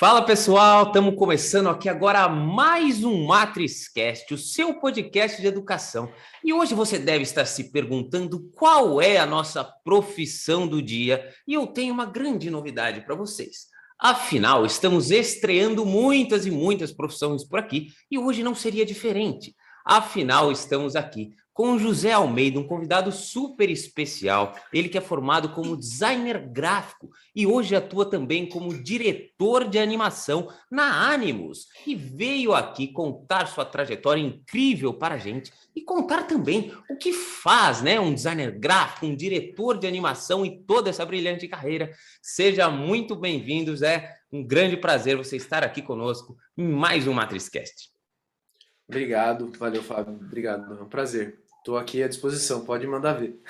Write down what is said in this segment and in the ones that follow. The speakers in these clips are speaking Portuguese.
Fala pessoal, estamos começando aqui agora mais um MatrizCast, o seu podcast de educação. E hoje você deve estar se perguntando qual é a nossa profissão do dia. E eu tenho uma grande novidade para vocês. Afinal, estamos estreando muitas e muitas profissões por aqui e hoje não seria diferente. Afinal, estamos aqui com o José Almeida, um convidado super especial. Ele que é formado como designer gráfico e hoje atua também como diretor de animação na Animus. E veio aqui contar sua trajetória incrível para a gente e contar também o que faz, né, um designer gráfico, um diretor de animação e toda essa brilhante carreira. Seja muito bem-vindo, Zé. Um grande prazer você estar aqui conosco em mais um MatrizCast. Obrigado, valeu, Fábio. Obrigado, é um prazer. Estou aqui à disposição, pode mandar ver.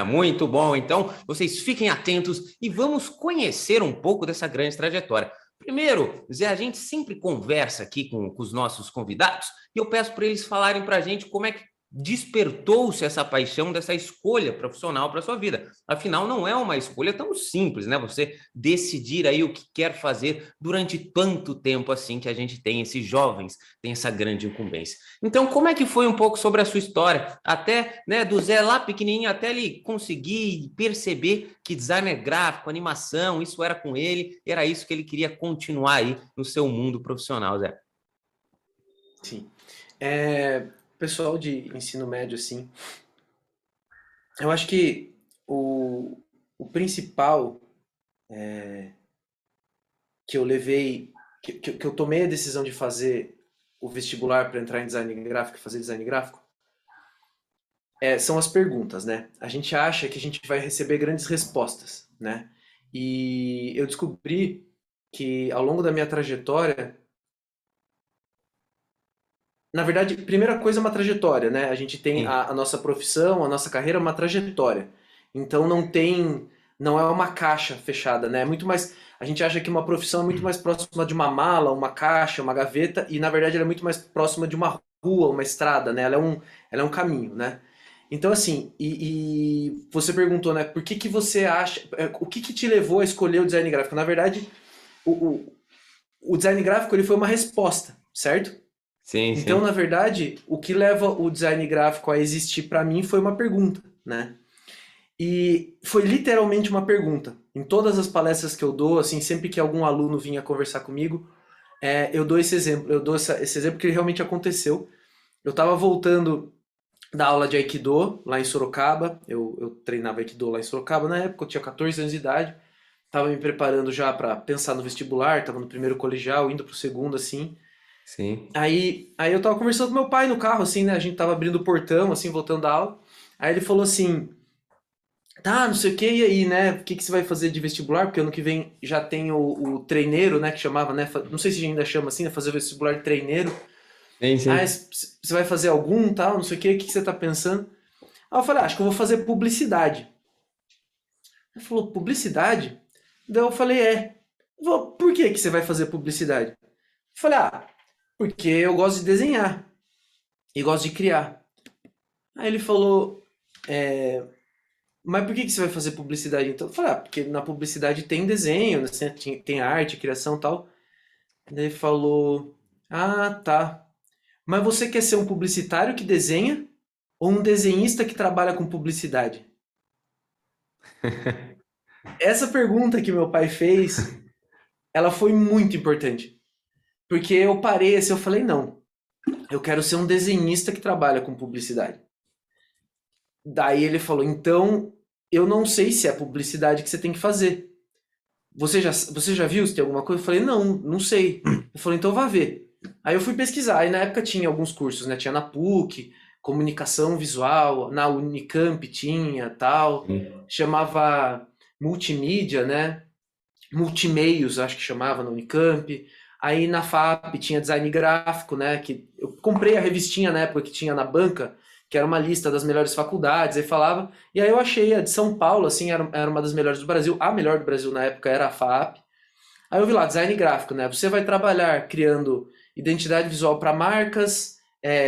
Muito bom. Então, vocês fiquem atentos e vamos conhecer um pouco dessa grande trajetória. Primeiro, Zé, a gente sempre conversa aqui com os nossos convidados e eu peço para eles falarem para a gente como é que despertou-se essa paixão dessa escolha profissional para a sua vida. Afinal, não é uma escolha tão simples, né? Você decidir aí o que quer fazer durante tanto tempo assim que a gente tem esses jovens, tem essa grande incumbência. Então, como é que foi um pouco sobre a sua história? Até, né, do Zé lá pequenininho, até ele conseguir perceber que designer gráfico, animação, isso era com ele, era isso que ele queria continuar aí no seu mundo profissional, Zé. Sim. Pessoal de ensino médio, assim, eu acho que o principal que eu levei, que eu tomei a decisão de fazer o vestibular para entrar em design gráfico, fazer design gráfico, são as perguntas, né? A gente acha que a gente vai receber grandes respostas, né? E eu descobri que ao longo da minha trajetória, na verdade, primeira coisa é uma trajetória, né? A gente tem Sim. a nossa profissão, a nossa carreira é uma trajetória. Então não é uma caixa fechada, né? É muito mais, a gente acha que uma profissão é muito mais próxima de uma mala, uma caixa, uma gaveta, e na verdade ela é muito mais próxima de uma rua, uma estrada, né? Ela é um caminho, né? Então assim, e você perguntou, né? Por que que você acha, o que que te levou a escolher o design gráfico? Na verdade, o, o, o design gráfico ele foi uma resposta, certo? Sim, Então, sim. na verdade, o que leva o design gráfico a existir para mim foi uma pergunta, né? E foi literalmente uma pergunta. Em todas as palestras que eu dou, assim, sempre que algum aluno vinha conversar comigo, eu dou esse exemplo. Eu dou esse exemplo que realmente aconteceu. Eu estava voltando da aula de Aikido lá em Sorocaba. Eu treinava Aikido lá em Sorocaba na época, eu tinha 14 anos de idade. Estava me preparando já para pensar no vestibular, estava no primeiro colegial, indo para o segundo, assim. Sim. Aí eu tava conversando com meu pai no carro, assim, né? A gente tava abrindo o portão, assim, voltando da aula. Aí ele falou assim, tá, não sei o que, e aí, né? O que que você vai fazer de vestibular? Porque ano que vem já tem o treineiro, né? Que chamava, né? Não sei se ainda chama assim, né? Fazer vestibular de treineiro. Sim, Ah, sim. você vai fazer algum, tal, não sei o que você tá pensando? Aí eu falei, acho que eu vou fazer publicidade. Ele falou, publicidade? Daí eu falei, Por que que você vai fazer publicidade? Eu falei, porque eu gosto de desenhar e gosto de criar. Aí ele falou, mas por que que você vai fazer publicidade então? Eu falei, porque na publicidade tem desenho, né? Tem arte, criação e tal. Daí ele falou, tá. Mas você quer ser um publicitário que desenha ou um desenhista que trabalha com publicidade? Essa pergunta que meu pai fez, ela foi muito importante. Porque eu parei assim, eu falei, não, eu quero ser um desenhista que trabalha com publicidade. Daí ele falou, então eu não sei se é publicidade que você tem que fazer. Você já viu se tem alguma coisa? Eu falei, não sei. Ele falou, então vá ver. Aí eu fui pesquisar, aí na época tinha alguns cursos, né? Tinha na PUC, comunicação visual, na Unicamp tinha, tal. Sim. Chamava multimídia, né? Multimeios, acho que chamava na Unicamp. Aí na FAP tinha design gráfico, né? Que eu comprei a revistinha na época que tinha na banca, que era uma lista das melhores faculdades, aí falava. E aí eu achei a de São Paulo, assim, era uma das melhores do Brasil. A melhor do Brasil na época era a FAP. Aí eu vi lá, design gráfico, né? Você vai trabalhar criando identidade visual para marcas,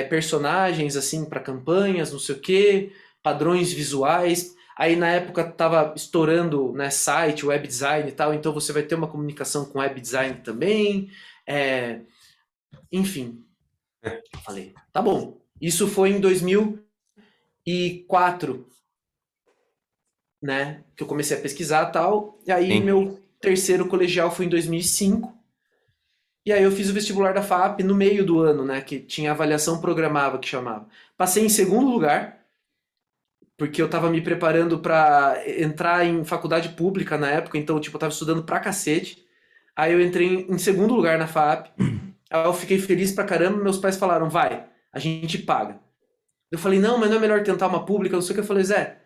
personagens, assim, para campanhas, não sei o quê, padrões visuais. Aí na época tava estourando, né, site, web design e tal, então você vai ter uma comunicação com web design também. Enfim, falei, tá bom. Isso foi em 2004, né, que eu comecei a pesquisar e tal. E aí Sim. meu terceiro colegial foi em 2005. E aí eu fiz o vestibular da FAP no meio do ano, né, que tinha avaliação programável que chamava. Passei em segundo lugar, porque eu tava me preparando para entrar em faculdade pública na época, então tipo eu tava estudando pra cacete. Aí eu entrei em segundo lugar na FAP. Aí eu fiquei feliz pra caramba, meus pais falaram: "Vai, a gente paga". Eu falei: "Não, mas não é melhor tentar uma pública, não sei o que". Eu falei: "Zé,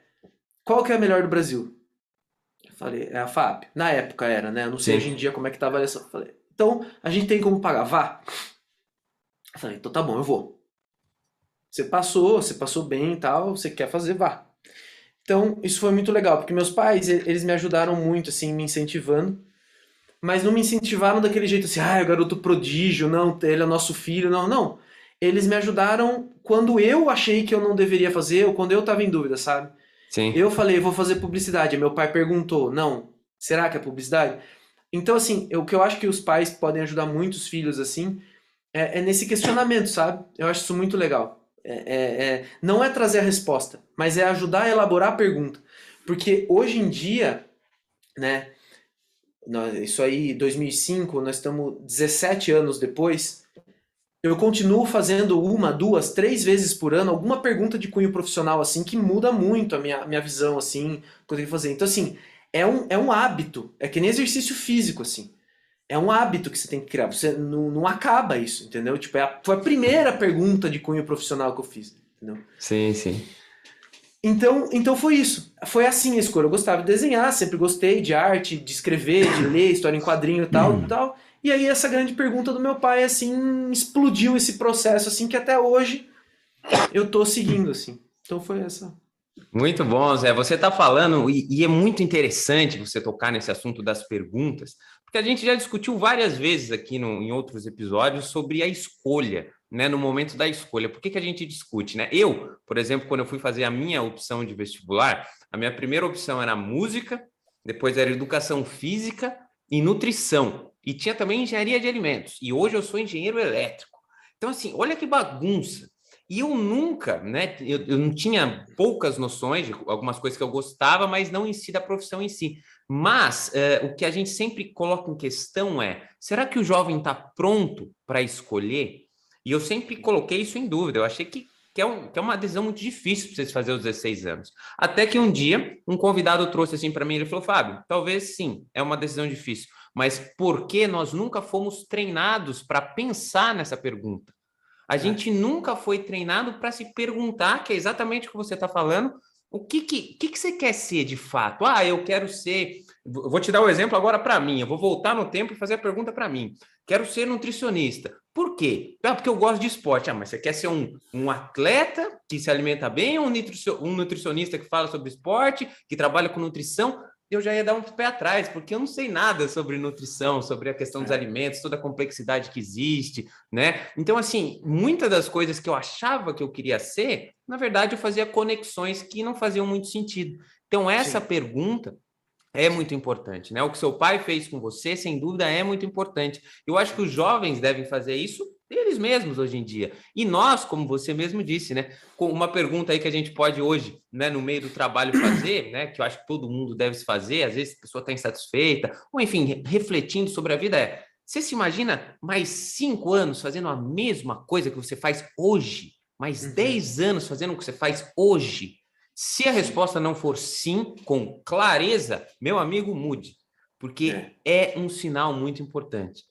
qual que é a melhor do Brasil?". Eu falei: "É a FAP". Na época era, né? Eu não sei hoje em Sim. dia como é que tá a avaliação. Eu falei: "Então, a gente tem como pagar, vá". Eu falei: "Então tá bom, eu vou". Você passou bem e tal, você quer fazer, vá. Então, isso foi muito legal, porque meus pais, eles me ajudaram muito, assim, me incentivando, mas não me incentivaram daquele jeito assim, ah, é o garoto prodígio, não, ele é nosso filho, não, não. Eles me ajudaram quando eu achei que eu não deveria fazer, ou quando eu tava em dúvida, sabe? Sim. Eu falei, vou fazer publicidade, meu pai perguntou, não, será que é publicidade? Então, assim, o que eu acho que os pais podem ajudar muito os filhos, assim, é nesse questionamento, sabe? Eu acho isso muito legal. Não é trazer a resposta, mas é ajudar a elaborar a pergunta. Porque hoje em dia, né, isso aí, 2005, nós estamos 17 anos depois, eu continuo fazendo uma, duas, três vezes por ano alguma pergunta de cunho profissional, assim, que muda muito a minha visão, assim, que eu tenho que fazer. Então, assim, é um hábito, é que nem exercício físico, assim. É um hábito que você tem que criar. Você não acaba isso, entendeu? Tipo, foi a primeira pergunta de cunho profissional que eu fiz, entendeu? Sim, sim. Então foi isso. Foi assim a escolha. Eu gostava de desenhar, sempre gostei de arte, de escrever, de ler história em quadrinho e tal, tal. E aí essa grande pergunta do meu pai, assim, explodiu esse processo, assim, que até hoje eu tô seguindo, assim. Então foi essa. Muito bom, Zé. Você está falando, e é muito interessante você tocar nesse assunto das perguntas, porque a gente já discutiu várias vezes aqui em outros episódios sobre a escolha, né? No momento da escolha. Por que a gente discute, né? Eu, por exemplo, quando eu fui fazer a minha opção de vestibular, a minha primeira opção era música, depois era educação física e nutrição. E tinha também engenharia de alimentos. E hoje eu sou engenheiro elétrico. Então, assim, olha que bagunça. E eu nunca, né? Eu não tinha poucas noções de algumas coisas que eu gostava, mas não em si da profissão em si. Mas o que a gente sempre coloca em questão é: será que o jovem está pronto para escolher? E eu sempre coloquei isso em dúvida. Eu achei que é uma decisão muito difícil para vocês fazerem aos 16 anos. Até que um dia, um convidado trouxe assim para mim, ele falou: Fábio, talvez sim, é uma decisão difícil, mas por que nós nunca fomos treinados para pensar nessa pergunta? A É, gente nunca foi treinado para se perguntar, que é exatamente o que você está falando, o que você quer ser de fato? Ah, eu quero ser. Vou te dar o um exemplo agora para mim. Eu vou voltar no tempo e fazer a pergunta para mim. Quero ser nutricionista. Por quê? Ah, porque eu gosto de esporte. Ah, mas você quer ser um atleta que se alimenta bem ou um nutricionista que fala sobre esporte, que trabalha com nutrição? Eu já ia dar um pé atrás, porque eu não sei nada sobre nutrição, sobre a questão dos é, alimentos, toda a complexidade que existe, né? Então, assim, muitas das coisas que eu achava que eu queria ser, na verdade, eu fazia conexões que não faziam muito sentido. Então, essa sim, pergunta é muito importante, né? O que seu pai fez com você, sem dúvida, é muito importante. Eu acho que os jovens devem fazer isso eles mesmos hoje em dia. E nós, como você mesmo disse, né? Com uma pergunta aí que a gente pode hoje, né, no meio do trabalho fazer, né? Que eu acho que todo mundo deve se fazer, às vezes a pessoa está insatisfeita, ou enfim, refletindo sobre a vida é: você se imagina mais 5 anos fazendo a mesma coisa que você faz hoje? Mais uhum, 10 anos fazendo o que você faz hoje? Se a sim, resposta não for sim, com clareza, meu amigo, mude, porque é, é um sinal muito importante.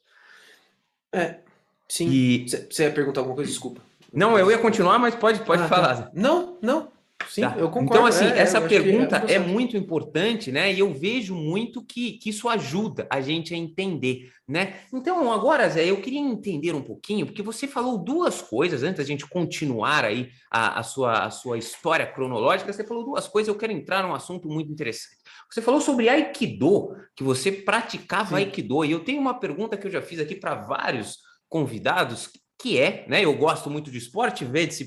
é, sim. E Você ia perguntar alguma coisa? Desculpa. não, eu ia Pode continuar, falar. mas pode Ah, tá. falar. Não, não, sim, eu Tá. Então, concordo. assim, essa Eu acho que é um pergunta é processo. muito importante, né? E eu vejo muito que isso ajuda a gente a entender, né? Então, agora, Zé, eu queria entender um pouquinho, porque você falou duas coisas, antes da gente continuar aí a sua história cronológica, você falou duas coisas, eu quero entrar num assunto muito interessante. Você falou sobre Aikido, que você praticava Sim. Aikido, e eu tenho uma pergunta que eu já fiz aqui para vários convidados, que é, né? Eu gosto muito de esporte, vê-se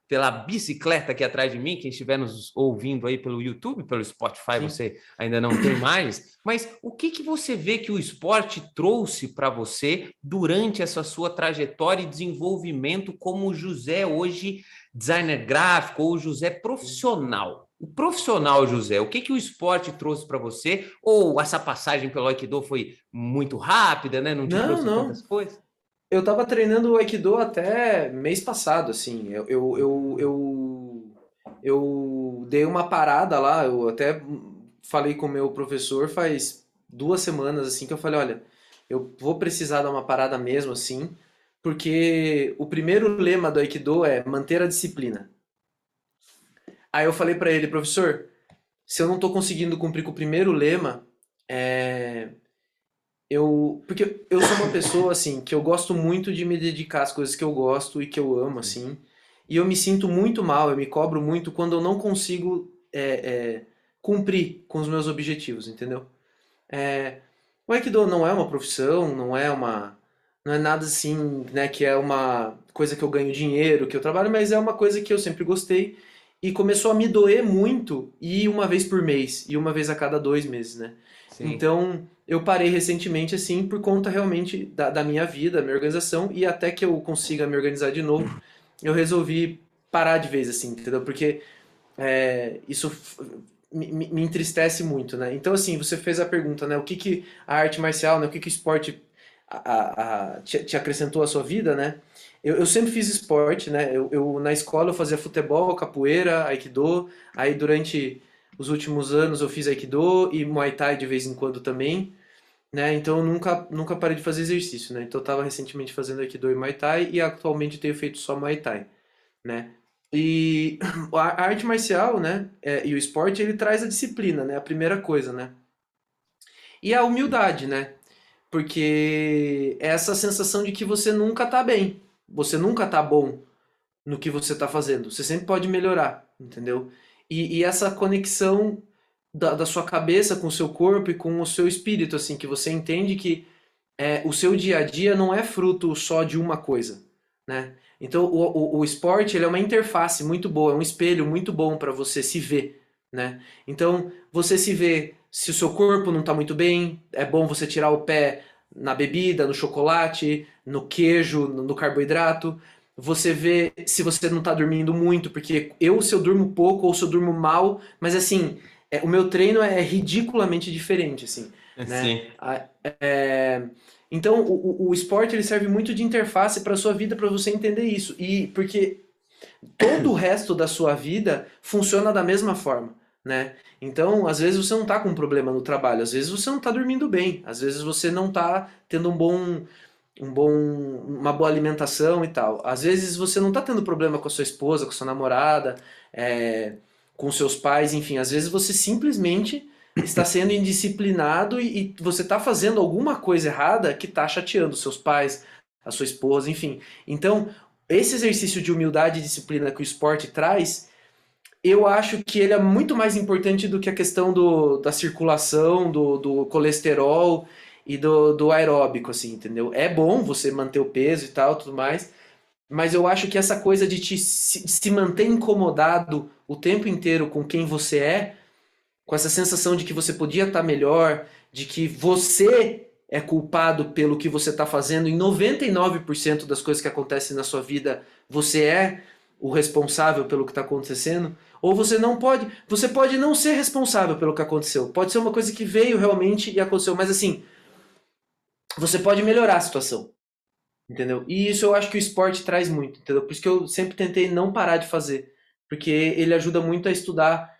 pela bicicleta aqui atrás de mim, quem estiver nos ouvindo aí pelo YouTube, pelo Spotify, sim, você ainda não tem mais, mas o que você vê que o esporte trouxe para você durante essa sua trajetória e desenvolvimento como José hoje, designer gráfico ou José profissional? O profissional, José, o que o esporte trouxe para você? Ou essa passagem pelo Aikido foi muito rápida, né? Não te trouxe tantas coisas? Eu tava treinando o Aikido até mês passado, assim. Eu dei uma parada lá, eu até falei com o meu professor faz 2 semanas, assim, que eu falei, olha, eu vou precisar dar uma parada mesmo, assim, porque o primeiro lema do Aikido é manter a disciplina. Aí eu falei pra ele, professor, se eu não tô conseguindo cumprir com o primeiro lema, porque eu sou uma pessoa, assim, que eu gosto muito de me dedicar às coisas que eu gosto e que eu amo, assim, e eu me sinto muito mal, eu me cobro muito quando eu não consigo cumprir com os meus objetivos, entendeu? O Aikido não é uma profissão, não é nada assim, né, que é uma coisa que eu ganho dinheiro, que eu trabalho, mas é uma coisa que eu sempre gostei e começou a me doer muito e uma vez por mês, e uma vez a cada 2 meses, né? Sim. Então, eu parei recentemente, assim, por conta realmente da minha vida, da minha organização, e até que eu consiga me organizar de novo, eu resolvi parar de vez, assim, entendeu? Porque isso me entristece muito, né? Então, assim, você fez a pergunta, né? O que a arte marcial, né? O que o esporte te acrescentou à sua vida, né? Eu sempre fiz esporte, né? Na escola eu fazia futebol, capoeira, aikido. Aí durante os últimos anos eu fiz aikido e muay thai de vez em quando também, né? Então eu nunca parei de fazer exercício, né? Então eu tava recentemente fazendo aikido e muay thai e atualmente tenho feito só muay thai, né? E a arte marcial, né, e o esporte, ele traz a disciplina, né, a primeira coisa, né? E a humildade, né? Porque é essa sensação de que você nunca tá bem, você nunca tá bom no que você tá fazendo, você sempre pode melhorar, entendeu? E essa conexão da sua cabeça com o seu corpo e com o seu espírito, assim, que você entende que o seu dia a dia não é fruto só de uma coisa, né? Então o esporte ele é uma interface muito boa, é um espelho muito bom para você se ver, né? Então você se vê se o seu corpo não está muito bem, é bom você tirar o pé na bebida, no chocolate, no queijo, no carboidrato. Você vê se você não está dormindo muito, porque se eu durmo pouco ou se eu durmo mal, mas assim, o meu treino é ridiculamente diferente, assim, né? Sim. Então, o esporte ele serve muito de interface para a sua vida para você entender isso. E porque todo o resto da sua vida funciona da mesma forma, né? Então, às vezes você não está com um problema no trabalho, às vezes você não está dormindo bem, às vezes você não está tendo uma boa alimentação e tal. Às vezes você não está tendo problema com a sua esposa, com a sua namorada, com seus pais, enfim. Às vezes você simplesmente está sendo indisciplinado e você está fazendo alguma coisa errada que está chateando seus pais, a sua esposa, enfim. Então, esse exercício de humildade e disciplina que o esporte traz, eu acho que ele é muito mais importante do que a questão da circulação, do colesterol e do aeróbico, assim, entendeu? É bom você manter o peso e tal, tudo mais, mas eu acho que essa coisa de se manter incomodado o tempo inteiro com quem você com essa sensação de que você podia estar melhor, de que você é culpado pelo que você está fazendo, em 99% das coisas que acontecem na sua vida, você é o responsável pelo que está acontecendo, ou você pode não ser responsável pelo que aconteceu, pode ser uma coisa que veio realmente e aconteceu, mas assim, você pode melhorar a situação, entendeu? E isso eu acho que o esporte traz muito, entendeu? Por isso que eu sempre tentei não parar de fazer, porque ele ajuda muito a estudar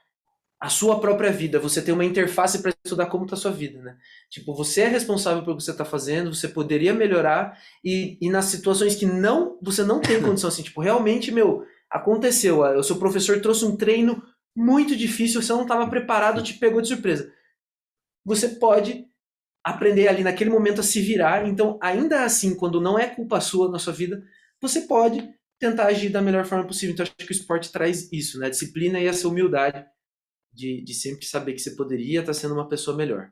a sua própria vida, você tem uma interface para estudar como está a sua vida, né? Tipo, você é responsável pelo que você está fazendo, você poderia melhorar e nas situações que você não tem condição assim, tipo, realmente, meu, aconteceu, o seu professor trouxe um treino muito difícil, você não estava preparado, te pegou de surpresa. Você pode aprender ali naquele momento a se virar, então ainda assim, quando não é culpa sua na sua vida, você pode tentar agir da melhor forma possível. Então acho que o esporte traz isso, né? A disciplina e essa humildade de sempre saber que você poderia estar sendo uma pessoa melhor.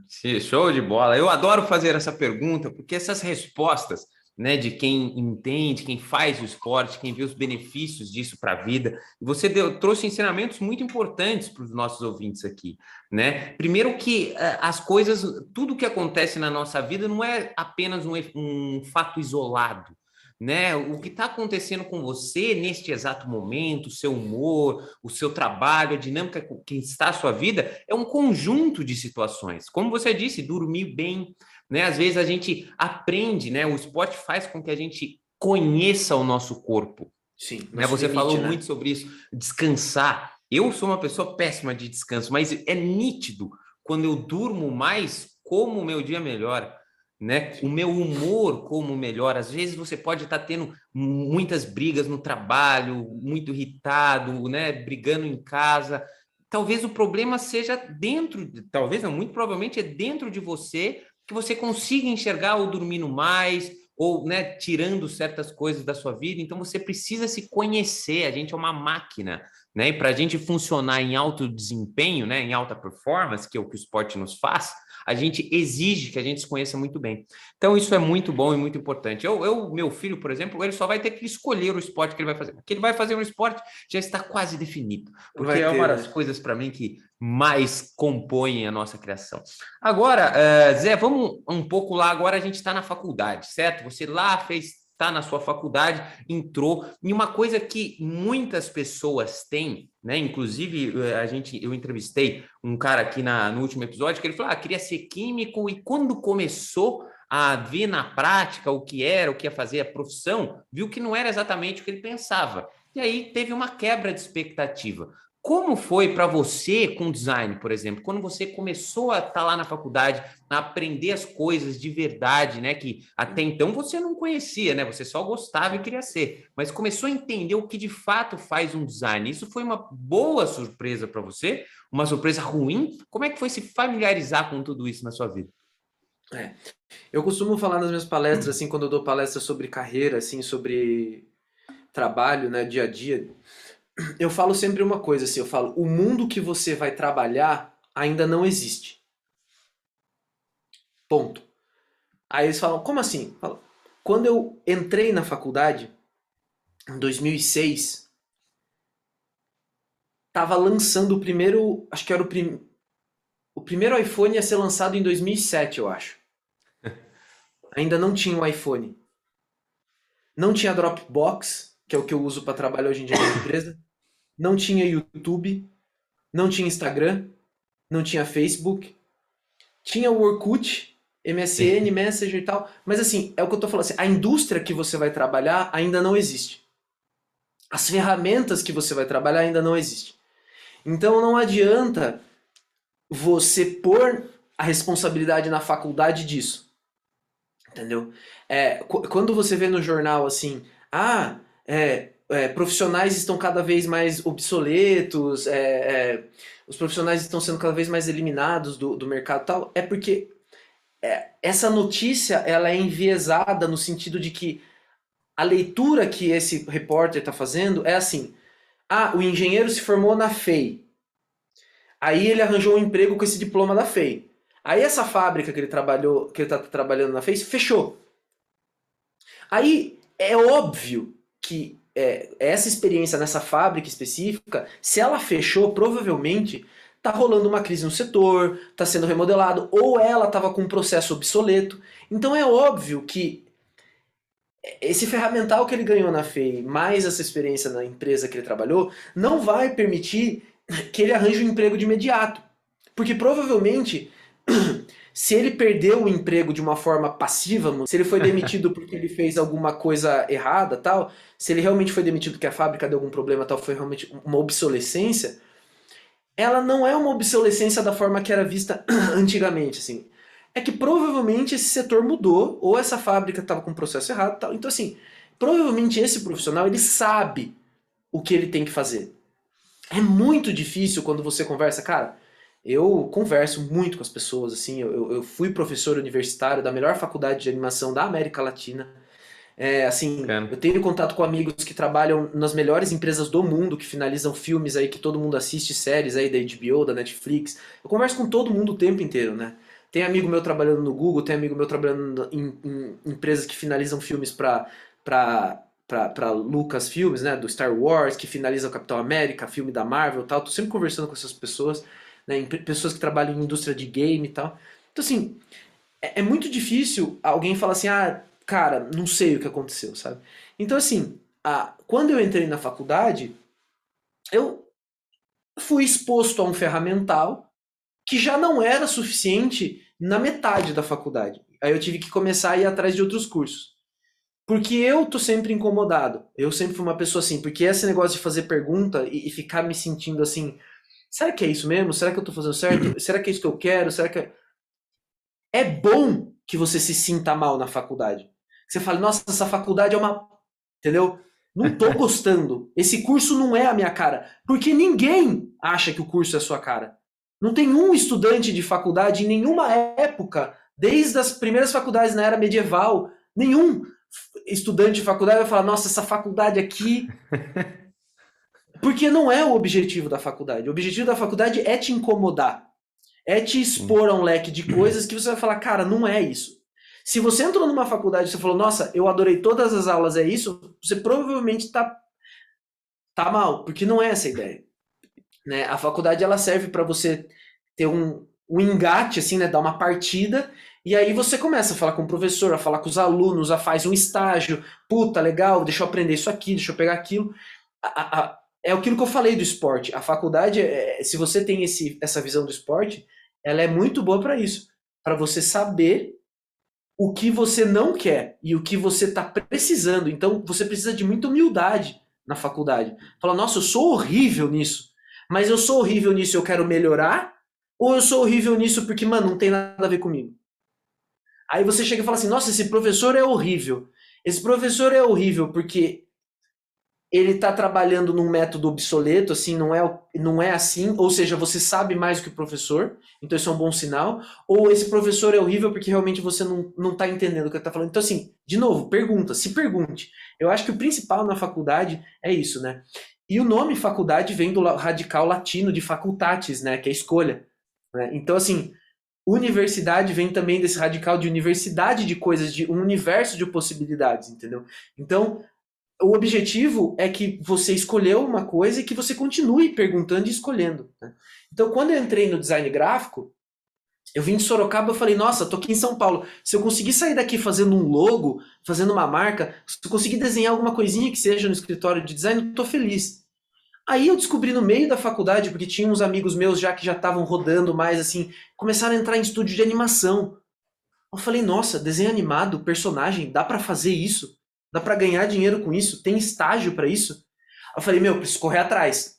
Sim, show de bola. Eu adoro fazer essa pergunta, porque essas respostas né, de quem entende, quem faz o esporte, quem vê os benefícios disso para a vida. E você trouxe ensinamentos muito importantes para os nossos ouvintes aqui, né? Primeiro que as coisas, tudo que acontece na nossa vida não é apenas um fato isolado, né? O que está acontecendo com você neste exato momento, o seu humor, o seu trabalho, a dinâmica que está a sua vida, é um conjunto de situações. Como você disse, dormir bem, né? Às vezes a gente aprende, né? O esporte faz com que a gente conheça o nosso corpo. Sim, Né? Você limite, falou né? muito sobre isso, descansar. Eu sou uma pessoa péssima de descanso, mas é nítido quando eu durmo mais, como o meu dia melhora, né? O meu humor como melhora. Às vezes você pode estar tendo muitas brigas no trabalho, muito irritado, né? Brigando em casa. Talvez o problema seja dentro, talvez não, muito provavelmente é dentro de você que você consiga enxergar ou dormindo mais, ou, né, tirando certas coisas da sua vida. Então você precisa se conhecer. A gente é uma máquina, né? E para a gente funcionar em alto desempenho, né, em alta performance, que é o que o esporte nos faz, a gente exige que a gente se conheça muito bem. Então isso é muito bom e muito importante. Meu filho, por exemplo, ele só vai ter que escolher o esporte que ele vai fazer. Que ele vai fazer um esporte já está quase definido, porque Vai é uma ter, das né? coisas para mim que mais compõem a nossa criação. Agora, Zé, vamos um pouco lá. Agora a gente está na faculdade, certo? Você lá está na sua faculdade, entrou. E uma coisa que muitas pessoas têm, né? Inclusive, eu entrevistei um cara aqui no último episódio que ele falou: queria ser químico, e quando começou a ver na prática o que era, o que ia fazer a profissão, viu que não era exatamente o que ele pensava. E aí teve uma quebra de expectativa. Como foi para você com design, por exemplo, quando você começou a estar lá na faculdade, a aprender as coisas de verdade, né? Que até então você não conhecia, né? Você só gostava e queria ser, mas começou a entender o que de fato faz um design. Isso foi uma boa surpresa para você? Uma surpresa ruim? Como é que foi se familiarizar com tudo isso na sua vida? É. Eu costumo falar nas minhas palestras, assim, quando eu dou palestra sobre carreira, assim, sobre trabalho, né, dia a dia, eu falo sempre uma coisa, assim, eu falo, o mundo que você vai trabalhar ainda não existe. Ponto. Aí eles falam, como assim? Eu falo, quando eu entrei na faculdade, em 2006, tava lançando o primeiro, acho que era o primeiro iPhone ia ser lançado em 2007, eu acho. Ainda não tinha o iPhone. Não tinha Dropbox, que é o que eu uso para trabalhar hoje em dia na minha empresa. Não tinha YouTube, não tinha Instagram, não tinha Facebook. Tinha o Orkut, MSN, Messenger e tal. Mas assim, é o que eu tô falando. Assim, a indústria que você vai trabalhar ainda não existe. As ferramentas que você vai trabalhar ainda não existem. Então não adianta você pôr a responsabilidade na faculdade disso. Entendeu? Quando você vê no jornal assim, profissionais estão cada vez mais obsoletos, os profissionais estão sendo cada vez mais eliminados do mercado e tal, é porque essa notícia ela é enviesada no sentido de que a leitura que esse repórter está fazendo é assim: o engenheiro se formou na FEI, aí ele arranjou um emprego com esse diploma da FEI. Aí essa fábrica que ele trabalhou, que ele está trabalhando na FEI, fechou. Aí é óbvio que essa experiência nessa fábrica específica, se ela fechou, provavelmente tá rolando uma crise no setor, tá sendo remodelado, ou ela estava com um processo obsoleto. Então é óbvio que esse ferramental que ele ganhou na FEI, mais essa experiência na empresa que ele trabalhou, não vai permitir que ele arranje um emprego de imediato. Porque provavelmente, se ele perdeu o emprego de uma forma passiva, se ele foi demitido porque ele fez alguma coisa errada, tal, se ele realmente foi demitido porque a fábrica deu algum problema, tal, foi realmente uma obsolescência, ela não é uma obsolescência da forma que era vista antigamente, assim. É que provavelmente esse setor mudou, ou essa fábrica estava com um processo errado, tal. Então assim, provavelmente esse profissional, ele sabe o que ele tem que fazer. É muito difícil quando você conversa, cara. Eu converso muito com as pessoas, assim, eu fui professor universitário da melhor faculdade de animação da América Latina. Assim, Bacana. eu tenho contato com amigos que trabalham nas melhores empresas do mundo, que finalizam filmes aí que todo mundo assiste, séries aí da HBO, da Netflix. Eu converso com todo mundo o tempo inteiro, né? Tem amigo meu trabalhando no Google, tem amigo meu trabalhando em empresas que finalizam filmes para Lucas Filmes, né, do Star Wars, que finaliza o Capitão América, filme da Marvel e tal. Tô sempre conversando com essas pessoas, né, pessoas que trabalham em indústria de game e tal. Então, assim, é muito difícil alguém falar assim, ah, cara, não sei o que aconteceu, sabe? Então, assim, quando eu entrei na faculdade, eu fui exposto a um ferramental que já não era suficiente na metade da faculdade. Aí eu tive que começar a ir atrás de outros cursos. Porque eu tô sempre incomodado. Eu sempre fui uma pessoa assim, porque esse negócio de fazer pergunta e ficar me sentindo assim, será que é isso mesmo? Será que eu tô fazendo certo? Será que é isso que eu quero? Será que é bom que você se sinta mal na faculdade? Você fala, nossa, essa faculdade é uma, entendeu? Não tô gostando. Esse curso não é a minha cara, porque ninguém acha que o curso é a sua cara. Não tem um estudante de faculdade em nenhuma época, desde as primeiras faculdades na era medieval, nenhum estudante de faculdade vai falar, nossa, essa faculdade aqui. Porque não é o objetivo da faculdade. O objetivo da faculdade é te incomodar. É te expor a um leque de coisas que você vai falar, cara, não é isso. Se você entrou numa faculdade e você falou, nossa, eu adorei todas as aulas, é isso, você provavelmente tá mal, porque não é essa a ideia. Né? A faculdade ela serve para você ter um engate, assim, né? Dar uma partida, e aí você começa a falar com o professor, a falar com os alunos, a faz um estágio, puta, legal, deixa eu aprender isso aqui, deixa eu pegar aquilo. É aquilo que eu falei do esporte. A faculdade, se você tem essa visão do esporte, ela é muito boa para isso. Para você saber o que você não quer e o que você está precisando. Então, você precisa de muita humildade na faculdade. Fala, nossa, eu sou horrível nisso. Mas eu sou horrível nisso e eu quero melhorar? Ou eu sou horrível nisso porque, mano, não tem nada a ver comigo? Aí você chega e fala assim, nossa, esse professor é horrível. Esse professor é horrível porque ele está trabalhando num método obsoleto, assim, não é assim, ou seja, você sabe mais do que o professor, então isso é um bom sinal, ou esse professor é horrível porque realmente você não está entendendo o que ele está falando. Então, assim, de novo, se pergunte. Eu acho que o principal na faculdade é isso, né? E o nome faculdade vem do radical latino de facultatis, né, que é escolha. Né? Então, assim, universidade vem também desse radical de universidade de coisas, de um universo de possibilidades, entendeu? Então, o objetivo é que você escolheu uma coisa e que você continue perguntando e escolhendo. Né? Então, quando eu entrei no design gráfico, eu vim de Sorocaba, eu falei, nossa, tô aqui em São Paulo. Se eu conseguir sair daqui fazendo um logo, fazendo uma marca, se eu conseguir desenhar alguma coisinha que seja no escritório de design, eu tô feliz. Aí eu descobri no meio da faculdade, porque tinha uns amigos meus já que já estavam rodando mais, assim, começaram a entrar em estúdio de animação. Eu falei, nossa, desenho animado, personagem, dá pra fazer isso? Dá pra ganhar dinheiro com isso? Tem estágio pra isso? Eu falei, meu, preciso correr atrás.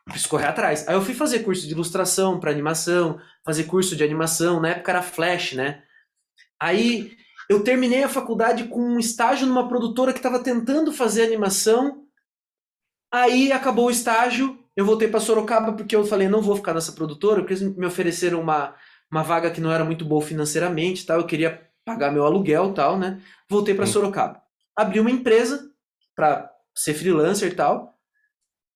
Preciso correr atrás. Aí eu fui fazer curso de ilustração pra animação, fazer curso de animação, na época era Flash, né? Aí eu terminei a faculdade com um estágio numa produtora que estava tentando fazer animação. Aí acabou o estágio, eu voltei pra Sorocaba porque eu falei, não vou ficar nessa produtora, porque eles me ofereceram uma vaga que não era muito boa financeiramente, tal, eu queria pagar meu aluguel, tal, né? Voltei para Sorocaba. Abri uma empresa para ser freelancer e tal.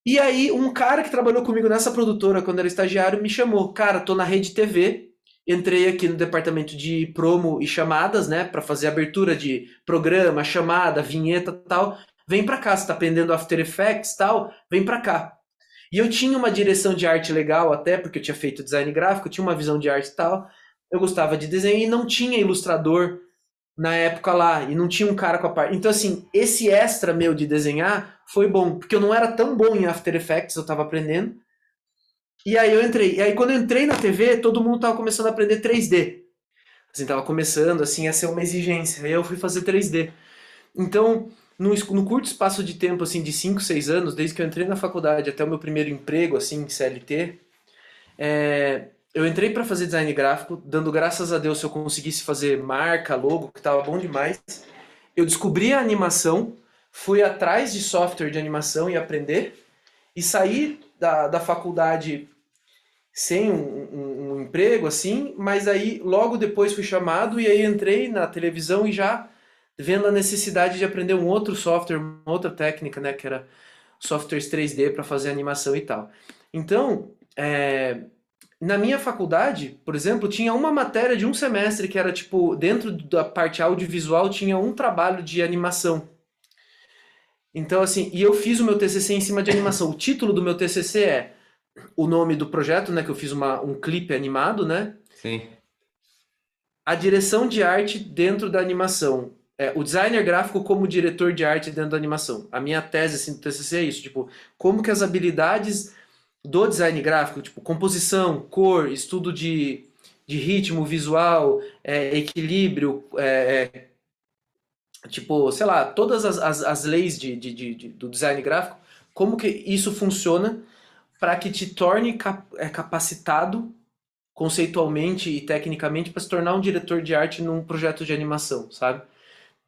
E aí um cara que trabalhou comigo nessa produtora quando era estagiário me chamou, cara, tô na Rede TV. Entrei aqui no departamento de promo e chamadas, né, para fazer abertura de programa, chamada, vinheta, tal. Vem para cá, você tá aprendendo After Effects, tal, vem para cá. E eu tinha uma direção de arte legal até, porque eu tinha feito design gráfico, eu tinha uma visão de arte e tal. Eu gostava de desenho e não tinha ilustrador na época lá, e não tinha um cara com a parte. Então, assim, esse extra meu de desenhar foi bom, porque eu não era tão bom em After Effects, eu tava aprendendo. E aí eu entrei. E aí quando eu entrei na TV, todo mundo tava começando a aprender 3D. Assim, tava começando, assim, a ser uma exigência. Aí eu fui fazer 3D. Então, no curto espaço de tempo, assim, de 5 6 anos, desde que eu entrei na faculdade até o meu primeiro emprego, assim, CLT, eu entrei para fazer design gráfico, dando graças a Deus se eu conseguisse fazer marca, logo, que tava bom demais. Eu descobri a animação, fui atrás de software de animação e aprender, e saí da faculdade sem um emprego, assim, mas aí logo depois fui chamado e aí entrei na televisão e já vendo a necessidade de aprender um outro software, uma outra técnica, né, que era softwares 3D para fazer animação e tal. Então, Na minha faculdade, por exemplo, tinha uma matéria de um semestre que era tipo, dentro da parte audiovisual, tinha um trabalho de animação. Então, assim, e eu fiz o meu TCC em cima de animação. O título do meu TCC é o nome do projeto, né? Que eu fiz um clipe animado, né? Sim. A direção de arte dentro da animação. O designer gráfico como diretor de arte dentro da animação. A minha tese assim, do TCC é isso, tipo, como que as habilidades do design gráfico, tipo, composição, cor, estudo de ritmo visual, equilíbrio, tipo, sei lá, todas as leis do design gráfico, como que isso funciona para que te torne capacitado conceitualmente e tecnicamente para se tornar um diretor de arte num projeto de animação, sabe?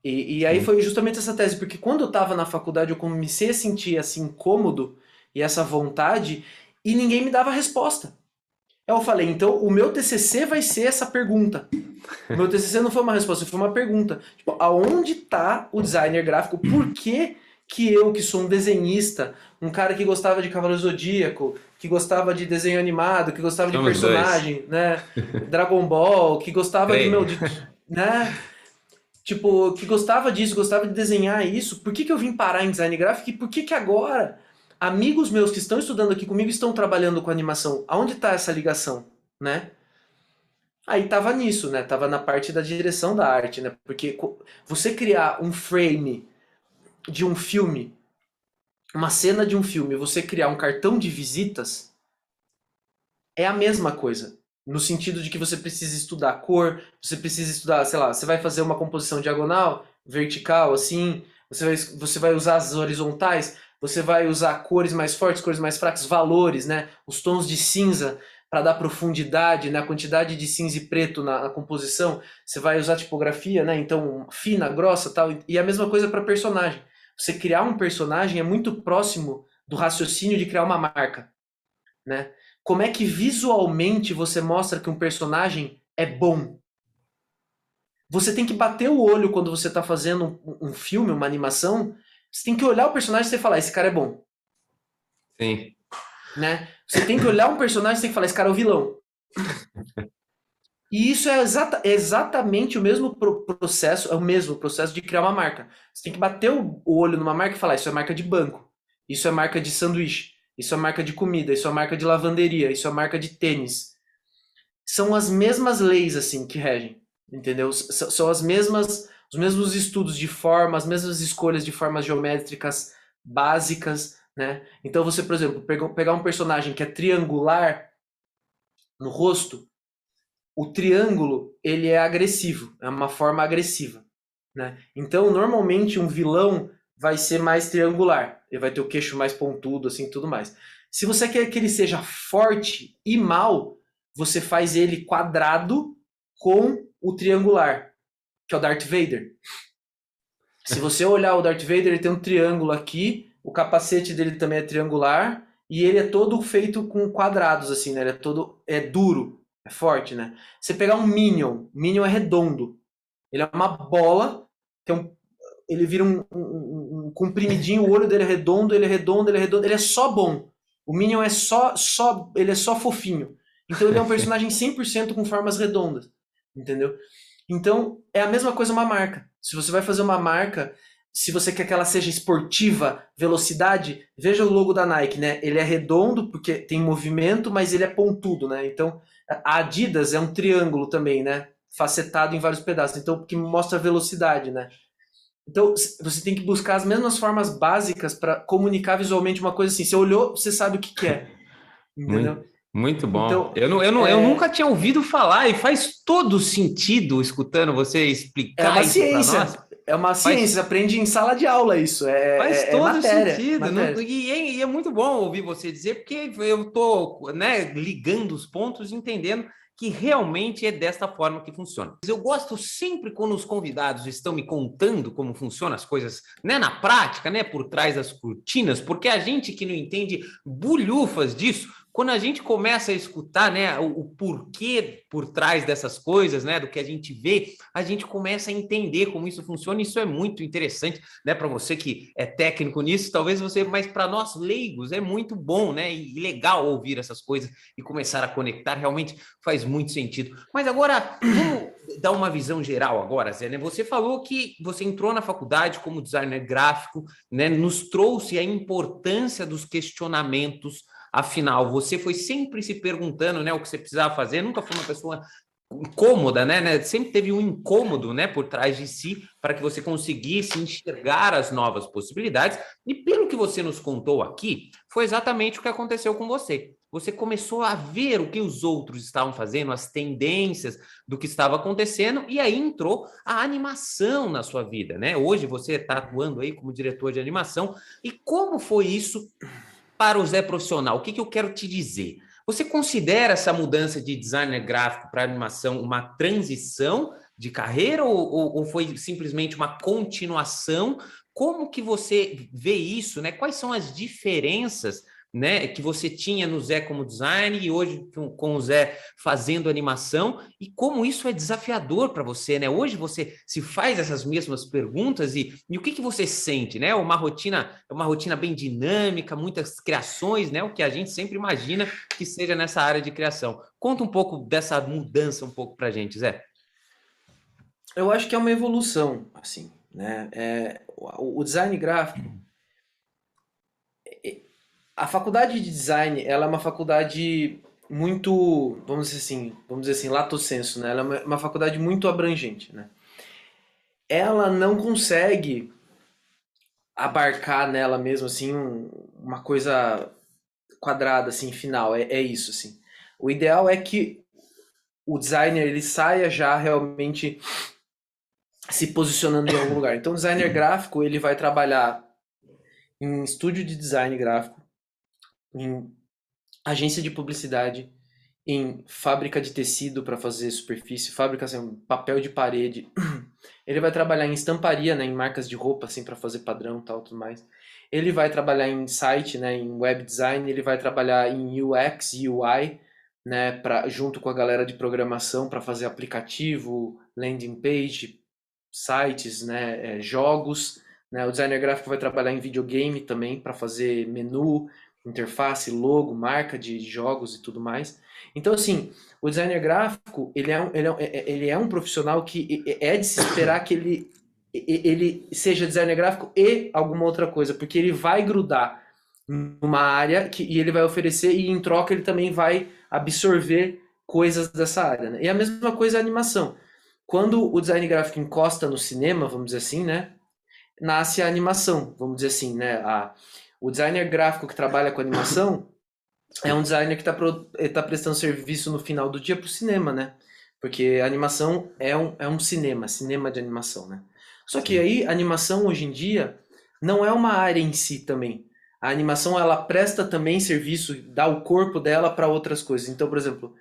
E aí Sim. foi justamente essa tese, porque quando eu estava na faculdade eu comecei a sentir assim incômodo e essa vontade e ninguém me dava resposta. Eu falei, então o meu TCC vai ser essa pergunta. O meu TCC não foi uma resposta, foi uma pergunta. Tipo, aonde está o designer gráfico? Por que que eu, que sou um desenhista, um cara que gostava de Cavaleiro Zodíaco, que gostava de desenho animado, que gostava de Somos dois. personagem, né? Dragon Ball, que gostava de, meu, Creio. né? Tipo, que gostava disso, gostava de desenhar isso. Por que que eu vim parar em design gráfico e por que que agora amigos meus que estão estudando aqui comigo estão trabalhando com animação? Aonde está essa ligação, né? Aí tava nisso, né? Tava na parte da direção da arte, né? Porque você criar um frame de um filme, uma cena de um filme, você criar um cartão de visitas, é a mesma coisa. No sentido de que você precisa estudar cor, você precisa estudar, sei lá, você vai fazer uma composição diagonal, vertical, assim, você vai usar as horizontais, você vai usar cores mais fortes, cores mais fracas, valores, né? Os tons de cinza para dar profundidade, né? A quantidade de cinza e preto na composição. Você vai usar tipografia, né? Então, fina, grossa, tal. E a mesma coisa para personagem. Você criar um personagem é muito próximo do raciocínio de criar uma marca, né? Como é que visualmente você mostra que um personagem é bom? Você tem que bater o olho quando você está fazendo um filme, uma animação. Você tem que olhar o personagem e você falar, esse cara é bom, Sim. né? Você tem que olhar um personagem e tem que falar, esse cara é o vilão. E isso é exatamente o mesmo processo, é o mesmo processo de criar uma marca. Você tem que bater o olho numa marca e falar, isso é marca de banco, isso é marca de sanduíche, isso é marca de comida, isso é marca de lavanderia, isso é marca de tênis. São as mesmas leis assim que regem, entendeu? São as mesmas, os mesmos estudos de forma, as mesmas escolhas de formas geométricas básicas, né? Então você, por exemplo, pegar um personagem que é triangular no rosto, o triângulo ele é agressivo, é uma forma agressiva, né? Então normalmente um vilão vai ser mais triangular, ele vai ter o queixo mais pontudo, assim, tudo mais. Se você quer que ele seja forte e mal, você faz ele quadrado com o triangular, que é o Darth Vader. Se você olhar o Darth Vader, ele tem um triângulo aqui, o capacete dele também é triangular, e ele é todo feito com quadrados, assim, né? Ele é duro, é forte, né? Você pegar um Minion é redondo. Ele é uma bola, ele vira um comprimidinho, o olho dele é redondo, ele é redondo, ele é redondo, ele é só bom. O Minion é ele é só fofinho. Então ele é um personagem 100% com formas redondas, entendeu? Então é a mesma coisa uma marca. Se você vai fazer uma marca, se você quer que ela seja esportiva, velocidade, veja o logo da Nike, né? Ele é redondo porque tem movimento, mas ele é pontudo, né? Então a Adidas é um triângulo também, né? Facetado em vários pedaços, então que mostra velocidade, né? Então, você tem que buscar as mesmas formas básicas para comunicar visualmente uma coisa assim. Você olhou, você sabe o que quer, Muito, entendeu? muito bom. Então, Eu nunca tinha ouvido falar e faz todo sentido escutando você é explicar uma isso para nós. ciência. É uma ciência. Você Faz, aprende em sala de aula isso. faz É todo matéria. sentido. Matéria. E é muito bom ouvir você dizer, porque eu estou, né, ligando os pontos, entendendo que realmente é desta forma que funciona. Eu gosto sempre quando os convidados estão me contando como funcionam as coisas, né, na prática, né, por trás das cortinas, porque a gente que não entende bulhufas disso quando a gente começa a escutar, né, o porquê por trás dessas coisas, né, do que a gente vê, a gente começa a entender como isso funciona. Isso é muito interessante, né, para você que é técnico nisso, talvez você, mas para nós leigos é muito bom, né, e legal ouvir essas coisas e começar a conectar. Realmente faz muito sentido. Mas agora, vamos dar uma visão geral agora, Zé, né? Você falou que você entrou na faculdade como designer gráfico, né? Nos trouxe a importância dos questionamentos. Afinal, você foi sempre se perguntando, né, o que você precisava fazer, nunca foi uma pessoa incômoda, né? Sempre teve um incômodo, né, por trás de si, para que você conseguisse enxergar as novas possibilidades. E pelo que você nos contou aqui, foi exatamente o que aconteceu com você. Você começou a ver o que os outros estavam fazendo, as tendências do que estava acontecendo, e aí entrou a animação na sua vida, né? Hoje você está atuando aí como diretor de animação. E como foi isso para o Zé profissional? O que eu quero te dizer? Você considera essa mudança de designer gráfico para animação uma transição de carreira ou foi simplesmente uma continuação? Como que você vê isso, né? Quais são as diferenças, né, que você tinha no Zé como design e hoje com o Zé fazendo animação, e como isso é desafiador para você, né? Hoje você se faz essas mesmas perguntas e o que você sente, né? Uma rotina bem dinâmica, muitas criações, né? O que a gente sempre imagina que seja nessa área de criação. Conta um pouco dessa mudança um pouco para a gente, Zé. Eu acho que é uma evolução, assim, né? O design gráfico, a faculdade de design, ela é uma faculdade muito, vamos dizer assim, lato sensu, né? Ela é uma faculdade muito abrangente, né? Ela não consegue abarcar nela mesmo, assim, uma coisa quadrada, assim, final, é isso, assim. O ideal é que o designer, ele saia já realmente se posicionando em algum lugar. Então, o designer gráfico, ele vai trabalhar em estúdio de design gráfico, em agência de publicidade, em fábrica de tecido para fazer superfície, fábrica assim, papel de parede. Ele vai trabalhar em estamparia, né, em marcas de roupa assim para fazer padrão, tal, tudo mais. Ele vai trabalhar em site, né, em web design, ele vai trabalhar em UX, UI, né, junto com a galera de programação para fazer aplicativo, landing page, sites, né, jogos, né? O designer gráfico vai trabalhar em videogame também para fazer menu, interface, logo, marca de jogos e tudo mais. Então, assim, o designer gráfico, ele é um profissional que é de se esperar que ele seja designer gráfico e alguma outra coisa, porque ele vai grudar numa área e ele vai oferecer e em troca ele também vai absorver coisas dessa área, né? E a mesma coisa a animação. Quando o design gráfico encosta no cinema, vamos dizer assim, né? Nasce a animação, vamos dizer assim, né? O designer gráfico que trabalha com animação é um designer que tá prestando serviço no final do dia para o cinema, né? Porque a animação é um cinema de animação, né? Só que Sim. aí, a animação hoje em dia não é uma área em si também. A animação, ela presta também serviço, dá o corpo dela para outras coisas. Então, por exemplo,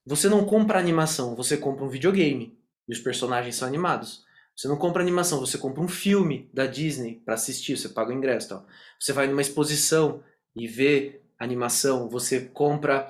você não compra animação, você compra um videogame e os personagens são animados. Você não compra animação, você compra um filme da Disney para assistir, você paga o ingresso, tal. Você vai numa exposição e vê animação, você compra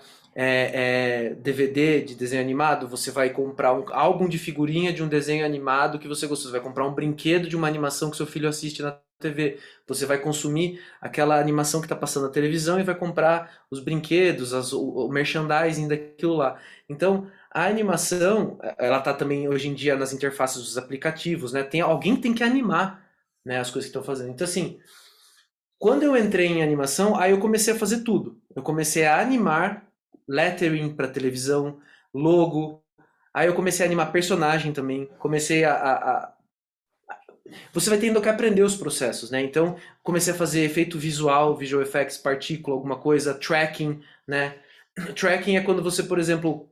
DVD de desenho animado, você vai comprar um álbum de figurinha de um desenho animado que você gostou, você vai comprar um brinquedo de uma animação que seu filho assiste na TV, você vai consumir aquela animação que está passando na televisão e vai comprar os brinquedos, o merchandising daquilo lá. Então, a animação, ela tá também hoje em dia nas interfaces dos aplicativos, né? Alguém tem que animar, né, as coisas que estão fazendo. Então, assim, quando eu entrei em animação, aí eu comecei a fazer tudo. Eu comecei a animar lettering para televisão, logo. Aí eu comecei a animar personagem também. Você vai tendo que aprender os processos, né? Então, comecei a fazer efeito visual, visual effects, partícula, alguma coisa, tracking, né? Tracking é quando você, por exemplo,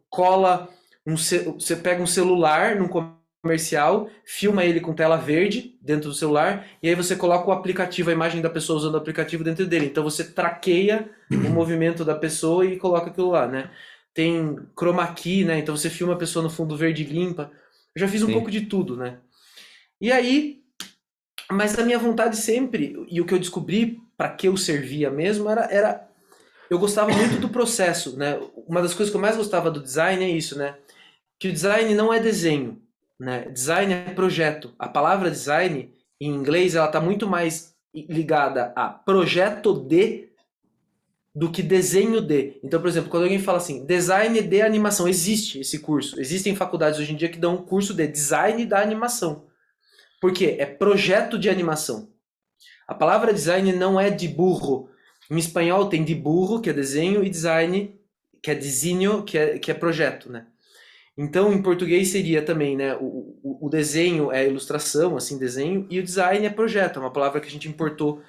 você pega um celular num comercial, filma ele com tela verde dentro do celular, e aí você coloca o aplicativo, a imagem da pessoa usando o aplicativo dentro dele. Então você traqueia o movimento da pessoa e coloca aquilo lá, né? Tem chroma key, né? Então você filma a pessoa no fundo verde limpa. Eu já fiz um pouco Sim. de tudo, né? E aí, mas a minha vontade sempre, e o que eu descobri para que eu servia mesmo, era eu gostava muito do processo, né? Uma das coisas que eu mais gostava do design é isso, né? Que o design não é desenho, né? Design é projeto. A palavra design, em inglês, ela está muito mais ligada a projeto de do que desenho de. Então, por exemplo, quando alguém fala assim, design de animação, existe esse curso. Existem faculdades hoje em dia que dão um curso de design da animação. Por quê? É projeto de animação. A palavra design não é de burro. Em espanhol tem de burro, que é desenho, e design, que é desenho, que é projeto, né? Então, em português seria também, né? O desenho é ilustração, assim, desenho, e o design é projeto, é uma palavra que a gente importou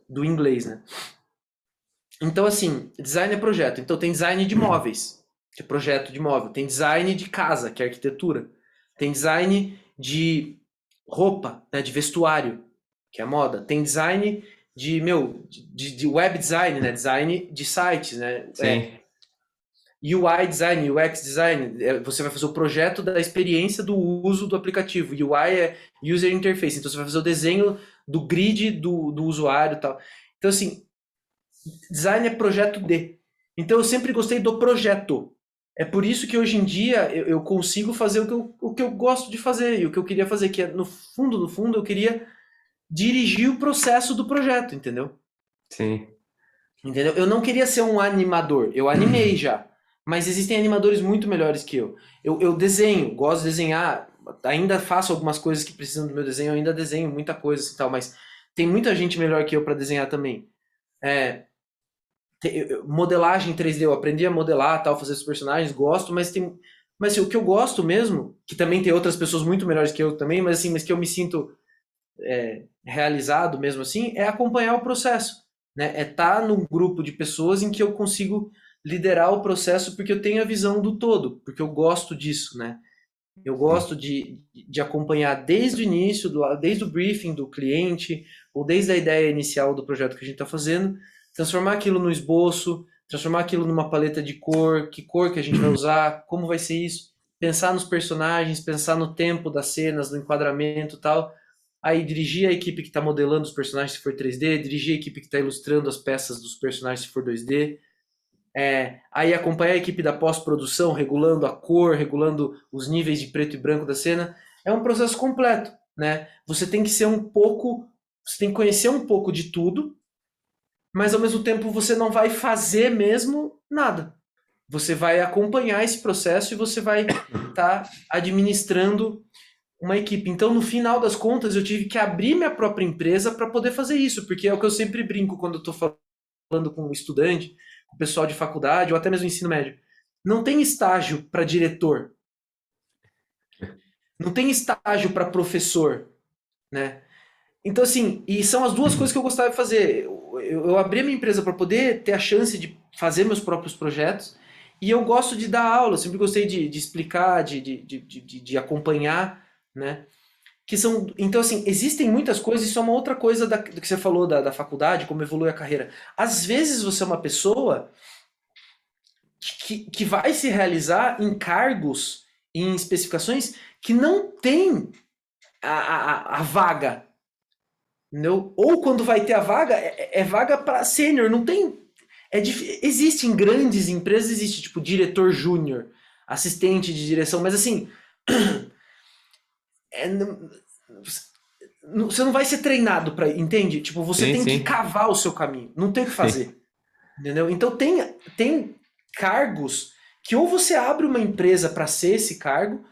do inglês, né? Então, assim, design é projeto. Então, tem design de móveis, que é projeto de móvel. Tem design de casa, que é arquitetura. Tem design de roupa, né, de vestuário, que é moda. Tem design de web design, né? Design de sites, né? Sim. UI design, UX design, você vai fazer o projeto da experiência do uso do aplicativo. UI é user interface, então você vai fazer o desenho do grid do usuário e tal. Então, assim, design é projeto de. Então, eu sempre gostei do projeto. É por isso que hoje em dia eu consigo fazer o que eu gosto de fazer e o que eu queria fazer, que é, no fundo, eu queria dirigir o processo do projeto, entendeu? Sim. Entendeu? Eu não queria ser um animador. Eu animei já. Mas existem animadores muito melhores que eu. Eu desenho, gosto de desenhar. Ainda faço algumas coisas que precisam do meu desenho. Eu ainda desenho muita coisa e tal. Mas tem muita gente melhor que eu para desenhar também. É, modelagem 3D. Eu aprendi a modelar, tal, fazer os personagens. Gosto, mas tem... Mas assim, o que eu gosto mesmo, que também tem outras pessoas muito melhores que eu também, mas assim, mas que eu me sinto realizado mesmo assim, é acompanhar o processo, né? É estar num grupo de pessoas em que eu consigo liderar o processo porque eu tenho a visão do todo, porque eu gosto disso, né? Eu gosto de acompanhar desde o início, desde o briefing do cliente, ou desde a ideia inicial do projeto que a gente está fazendo, transformar aquilo no esboço, transformar aquilo numa paleta de cor, que cor que a gente vai usar, como vai ser isso, pensar nos personagens, pensar no tempo das cenas, no enquadramento e tal. Aí dirigir a equipe que está modelando os personagens se for 3D, dirigir a equipe que está ilustrando as peças dos personagens se for 2D. Aí acompanhar a equipe da pós-produção, regulando a cor, regulando os níveis de preto e branco da cena. É um processo completo, né? Você tem que ser você tem que conhecer um pouco de tudo, mas ao mesmo tempo você não vai fazer mesmo nada. Você vai acompanhar esse processo e você vai estar administrando uma equipe. Então, no final das contas, eu tive que abrir minha própria empresa para poder fazer isso, porque é o que eu sempre brinco quando eu estou falando com um estudante, com o pessoal de faculdade, ou até mesmo ensino médio. Não tem estágio para diretor. Não tem estágio para professor, né? Então, assim, e são as duas coisas que eu gostava de fazer. Eu abri a minha empresa para poder ter a chance de fazer meus próprios projetos, e eu gosto de dar aula, eu sempre gostei de explicar, de acompanhar, né? Então, assim, existem muitas coisas, isso é uma outra coisa do que você falou da faculdade, como evolui a carreira. Às vezes você é uma pessoa que vai se realizar em cargos, em especificações, que não tem a vaga. Entendeu? Ou quando vai ter a vaga, é vaga para sênior, não tem. Existe em grandes empresas, existe tipo diretor júnior, assistente de direção, mas assim. É, você não vai ser treinado para, entende? Tipo, você tem que cavar o seu caminho, não tem o que fazer. Entendeu? Então tem cargos que ou você abre uma empresa para ser esse cargo,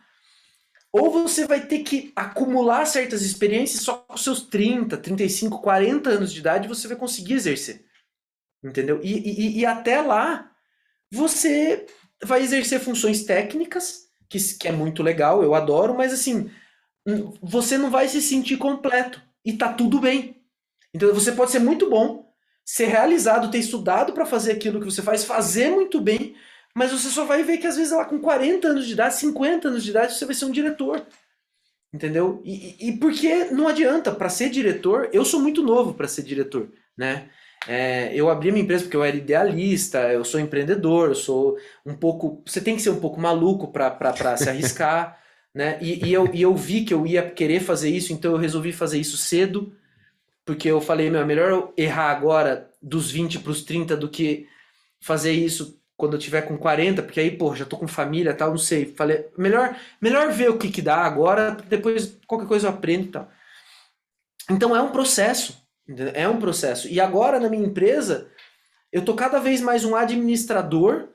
ou você vai ter que acumular certas experiências só com seus 30, 35, 40 anos de idade você vai conseguir exercer. Entendeu? E até lá você vai exercer funções técnicas, que é muito legal, eu adoro, mas assim, você não vai se sentir completo. E tá tudo bem. Então você pode ser muito bom, ser realizado, ter estudado para fazer aquilo que você faz, fazer muito bem, mas você só vai ver que às vezes lá com 40 anos de idade, 50 anos de idade, você vai ser um diretor. Entendeu? E porque não adianta, para ser diretor, eu sou muito novo para ser diretor, né? Eu abri minha empresa porque eu era idealista, eu sou empreendedor, eu sou um pouco. Você tem que ser um pouco maluco para se arriscar, né? Eu vi que eu ia querer fazer isso, então eu resolvi fazer isso cedo, porque eu falei, meu, é melhor eu errar agora dos 20 para os 30 do que fazer isso quando eu tiver com 40, porque aí, pô, já tô com família e tal, não sei. Falei, melhor ver o que dá agora, depois qualquer coisa eu aprendo e tal. Então é um processo, entendeu? É um processo. E agora na minha empresa, eu tô cada vez mais um administrador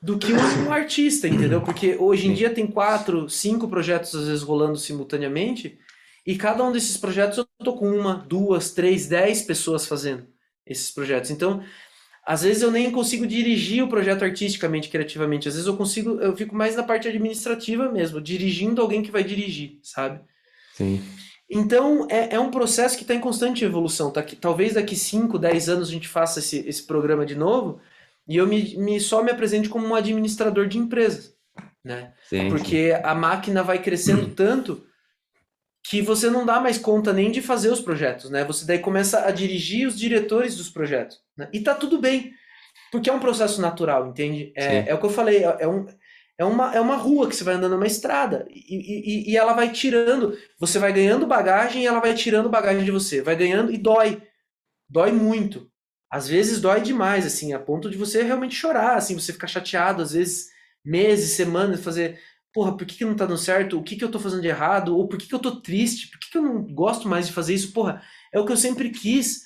do que um artista, entendeu? Porque hoje em dia tem 4, 5 projetos às vezes rolando simultaneamente, e cada um desses projetos eu tô com 1, 2, 3, 10 pessoas fazendo esses projetos. Então, às vezes eu nem consigo dirigir o projeto artisticamente, criativamente. Às vezes eu fico mais na parte administrativa mesmo, dirigindo alguém que vai dirigir, sabe? Sim. Então, é um processo que está em constante evolução. Talvez daqui 5, 10 anos a gente faça esse programa de novo e eu só me apresente como um administrador de empresas, né? Sim, Porque a máquina vai crescendo tanto que você não dá mais conta nem de fazer os projetos, né? Você daí começa a dirigir os diretores dos projetos, né? E tá tudo bem, porque é um processo natural, entende? É o que eu falei, é uma rua que você vai andando numa estrada e ela vai tirando, você vai ganhando bagagem e ela vai tirando bagagem de você, vai ganhando e dói muito. Às vezes dói demais, assim, a ponto de você realmente chorar, assim, você ficar chateado, às vezes meses, semanas, fazer, porra, por que não tá dando certo? O que eu tô fazendo de errado? Ou por que eu tô triste? Por que eu não gosto mais de fazer isso? Porra, é o que eu sempre quis.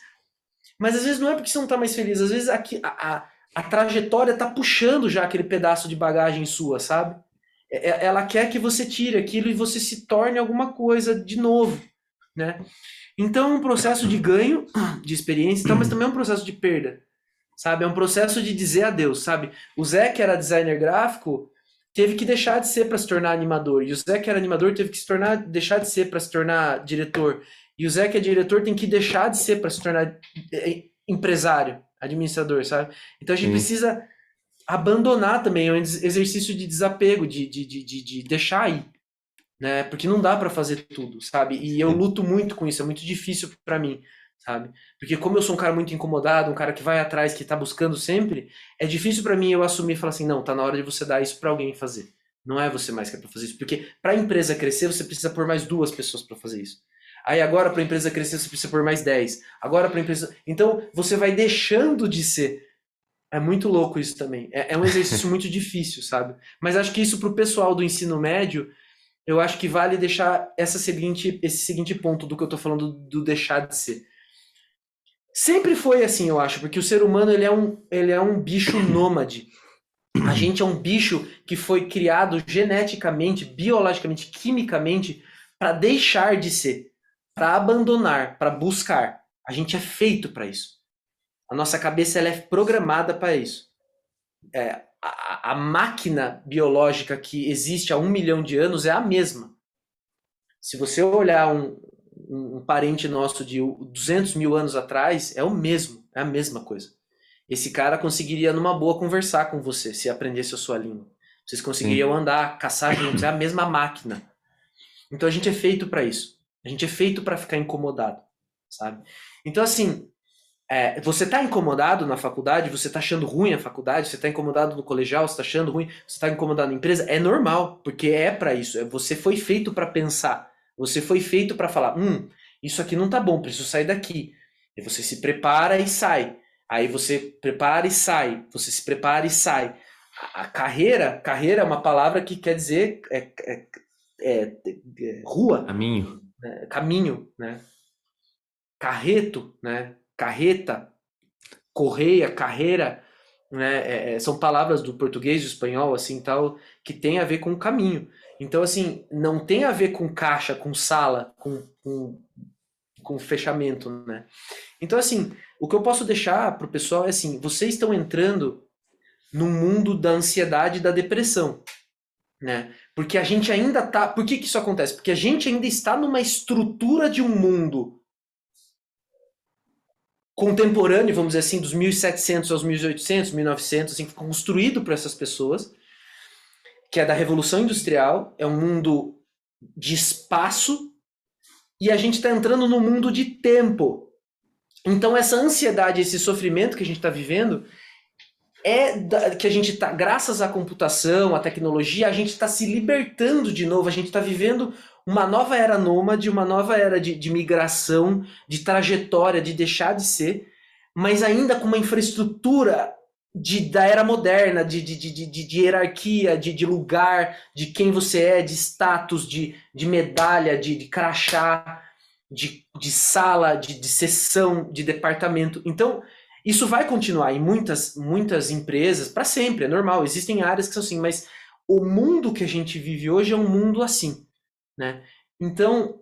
Mas às vezes não é porque você não tá mais feliz, às vezes a trajetória tá puxando já aquele pedaço de bagagem sua, sabe? Ela quer que você tire aquilo e você se torne alguma coisa de novo, né? Então é um processo de ganho, de experiência, então, mas também é um processo de perda, sabe? É um processo de dizer adeus, sabe? O Zé, que era designer gráfico, teve que deixar de ser para se tornar animador. E o Zé, que era animador, teve que deixar de ser para se tornar diretor. E o Zé, que é diretor, tem que deixar de ser para se tornar empresário, administrador, sabe? Então a gente precisa abandonar também, é um exercício de desapego, de deixar ir, né? Porque não dá para fazer tudo, sabe? E eu luto muito com isso, é muito difícil para mim, sabe? Porque como eu sou um cara muito incomodado, um cara que vai atrás, que tá buscando sempre, é difícil para mim eu assumir e falar assim, não, tá na hora de você dar isso para alguém fazer. Não é você mais que é para fazer isso, porque para a empresa crescer, você precisa pôr mais 2 pessoas para fazer isso. Aí agora para a empresa crescer, você precisa pôr mais 10. Agora para a empresa, então você vai deixando de ser. É muito louco isso também. É um exercício muito difícil, sabe? Mas acho que isso pro pessoal do ensino médio, eu acho que vale deixar esse seguinte ponto do que eu tô falando do deixar de ser. Sempre foi assim, eu acho, porque o ser humano ele é um bicho nômade. A gente é um bicho que foi criado geneticamente, biologicamente, quimicamente, para deixar de ser, para abandonar, para buscar. A gente é feito para isso. A nossa cabeça ela é programada para isso. A máquina biológica que existe há 1 milhão de anos é a mesma. Se você olhar um parente nosso de 200 mil anos atrás, é o mesmo, é a mesma coisa. Esse cara conseguiria numa boa conversar com você, se aprendesse a sua língua. Vocês conseguiriam andar, caçar juntos, é a mesma máquina. Então a gente é feito para isso. A gente é feito para ficar incomodado, sabe? Então assim, você tá incomodado na faculdade, você tá achando ruim a faculdade, você tá incomodado no colegial, você tá achando ruim, você tá incomodado na empresa, é normal, porque é para isso. Você foi feito para pensar. Você foi feito para falar, isso aqui não tá bom, preciso sair daqui. E você se prepara e sai. Aí você prepara e sai. Você se prepara e sai. A carreira é uma palavra que quer dizer rua. Caminho. Né? Caminho, né? Carreto, né? Carreta, correia, carreira, né? São palavras do português, do espanhol, assim, tal, que tem a ver com caminho. Então, assim, não tem a ver com caixa, com sala, com fechamento, né? Então, assim, o que eu posso deixar pro pessoal é assim, vocês estão entrando no mundo da ansiedade e da depressão, né? Porque a gente ainda tá... Por que isso acontece? Porque a gente ainda está numa estrutura de um mundo contemporâneo, vamos dizer assim, dos 1700 aos 1800, 1900, assim, construído por essas pessoas, que é da Revolução Industrial, é um mundo de espaço, e a gente está entrando no mundo de tempo. Então essa ansiedade, esse sofrimento que a gente está vivendo, que a gente está, graças à computação, à tecnologia, a gente está se libertando de novo, a gente está vivendo uma nova era nômade, uma nova era de migração, de trajetória, de deixar de ser, mas ainda com uma infraestrutura da era moderna, de hierarquia, de lugar, de quem você é, de status, de medalha, de crachá, de sala, de sessão, de departamento. Então, isso vai continuar em muitas empresas, para sempre, é normal. Existem áreas que são assim, mas o mundo que a gente vive hoje é um mundo assim, né? Então,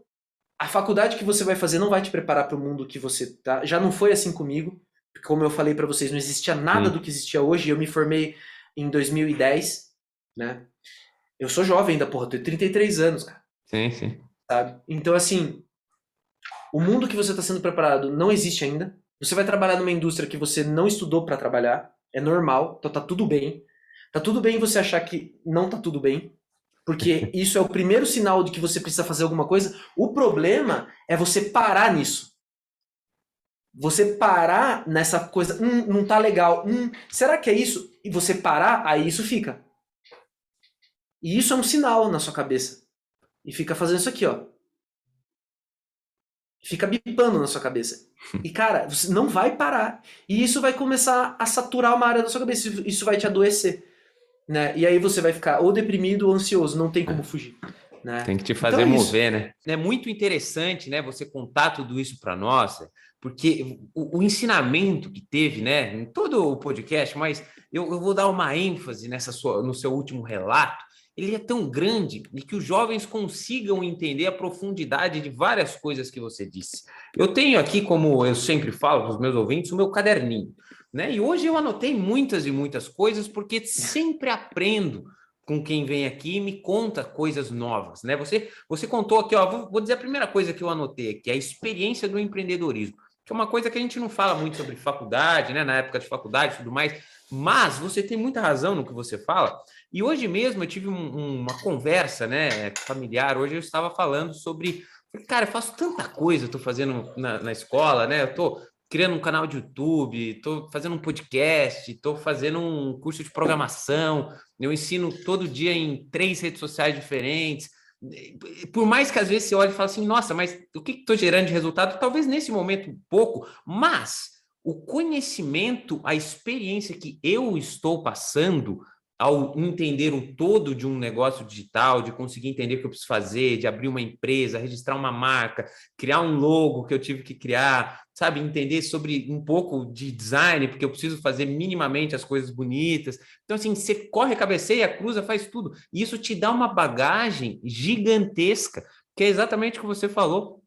a faculdade que você vai fazer não vai te preparar para o mundo que você tá. Já não foi assim comigo. Como eu falei para vocês, não existia nada do Sim, que existia hoje. Eu me formei em 2010, né? Eu sou jovem ainda, porra, eu tenho 33 anos, cara, sim, sim. sabe? Então, assim, o mundo que você está sendo preparado não existe ainda. Você vai trabalhar numa indústria que você não estudou para trabalhar. É normal, então tá tudo bem. Tá tudo bem você achar que não tá tudo bem, porque isso é o primeiro sinal de que você precisa fazer alguma coisa. O problema é você parar nisso. Você parar nessa coisa, não tá legal, será que é isso? E você parar, aí isso fica. E isso é um sinal na sua cabeça. E fica fazendo isso aqui, ó. Fica bipando na sua cabeça. E, cara, você não vai parar. E isso vai começar a saturar uma área da sua cabeça. Isso vai te adoecer, né? E aí você vai ficar ou deprimido ou ansioso. Não tem como fugir, né? Tem que te Então fazer é isso. mover, né? É muito interessante, né, você contar tudo isso para nós, porque o ensinamento que teve, né, em todo o podcast, mas eu vou dar uma ênfase no seu último relato, ele é tão grande e que os jovens consigam entender a profundidade de várias coisas que você disse. Eu tenho aqui, como eu sempre falo para os meus ouvintes, o meu caderninho, né? E hoje eu anotei muitas e muitas coisas porque sempre aprendo com quem vem aqui e me conta coisas novas, né? Você contou aqui, ó, vou dizer a primeira coisa que eu anotei aqui, a experiência do empreendedorismo, que é uma coisa que a gente não fala muito sobre faculdade, né? Na época de faculdade e tudo mais, mas você tem muita razão no que você fala. E hoje mesmo eu tive uma conversa, né, familiar. Hoje eu estava falando sobre, cara, eu faço tanta coisa, eu estou fazendo na escola, né? Eu estou criando um canal de YouTube, estou fazendo um podcast, estou fazendo um curso de programação, eu ensino todo dia em 3 redes sociais diferentes. Por mais que às vezes você olhe e fale assim, nossa, mas o que estou gerando de resultado? Talvez nesse momento pouco, mas o conhecimento, a experiência que eu estou passando ao entender o todo de um negócio digital, de conseguir entender o que eu preciso fazer, de abrir uma empresa, registrar uma marca, criar um logo que eu tive que criar, sabe, entender sobre um pouco de design, porque eu preciso fazer minimamente as coisas bonitas. Então, assim, você corre, cabeceia, cruza, faz tudo. E isso te dá uma bagagem gigantesca, que é exatamente o que você falou.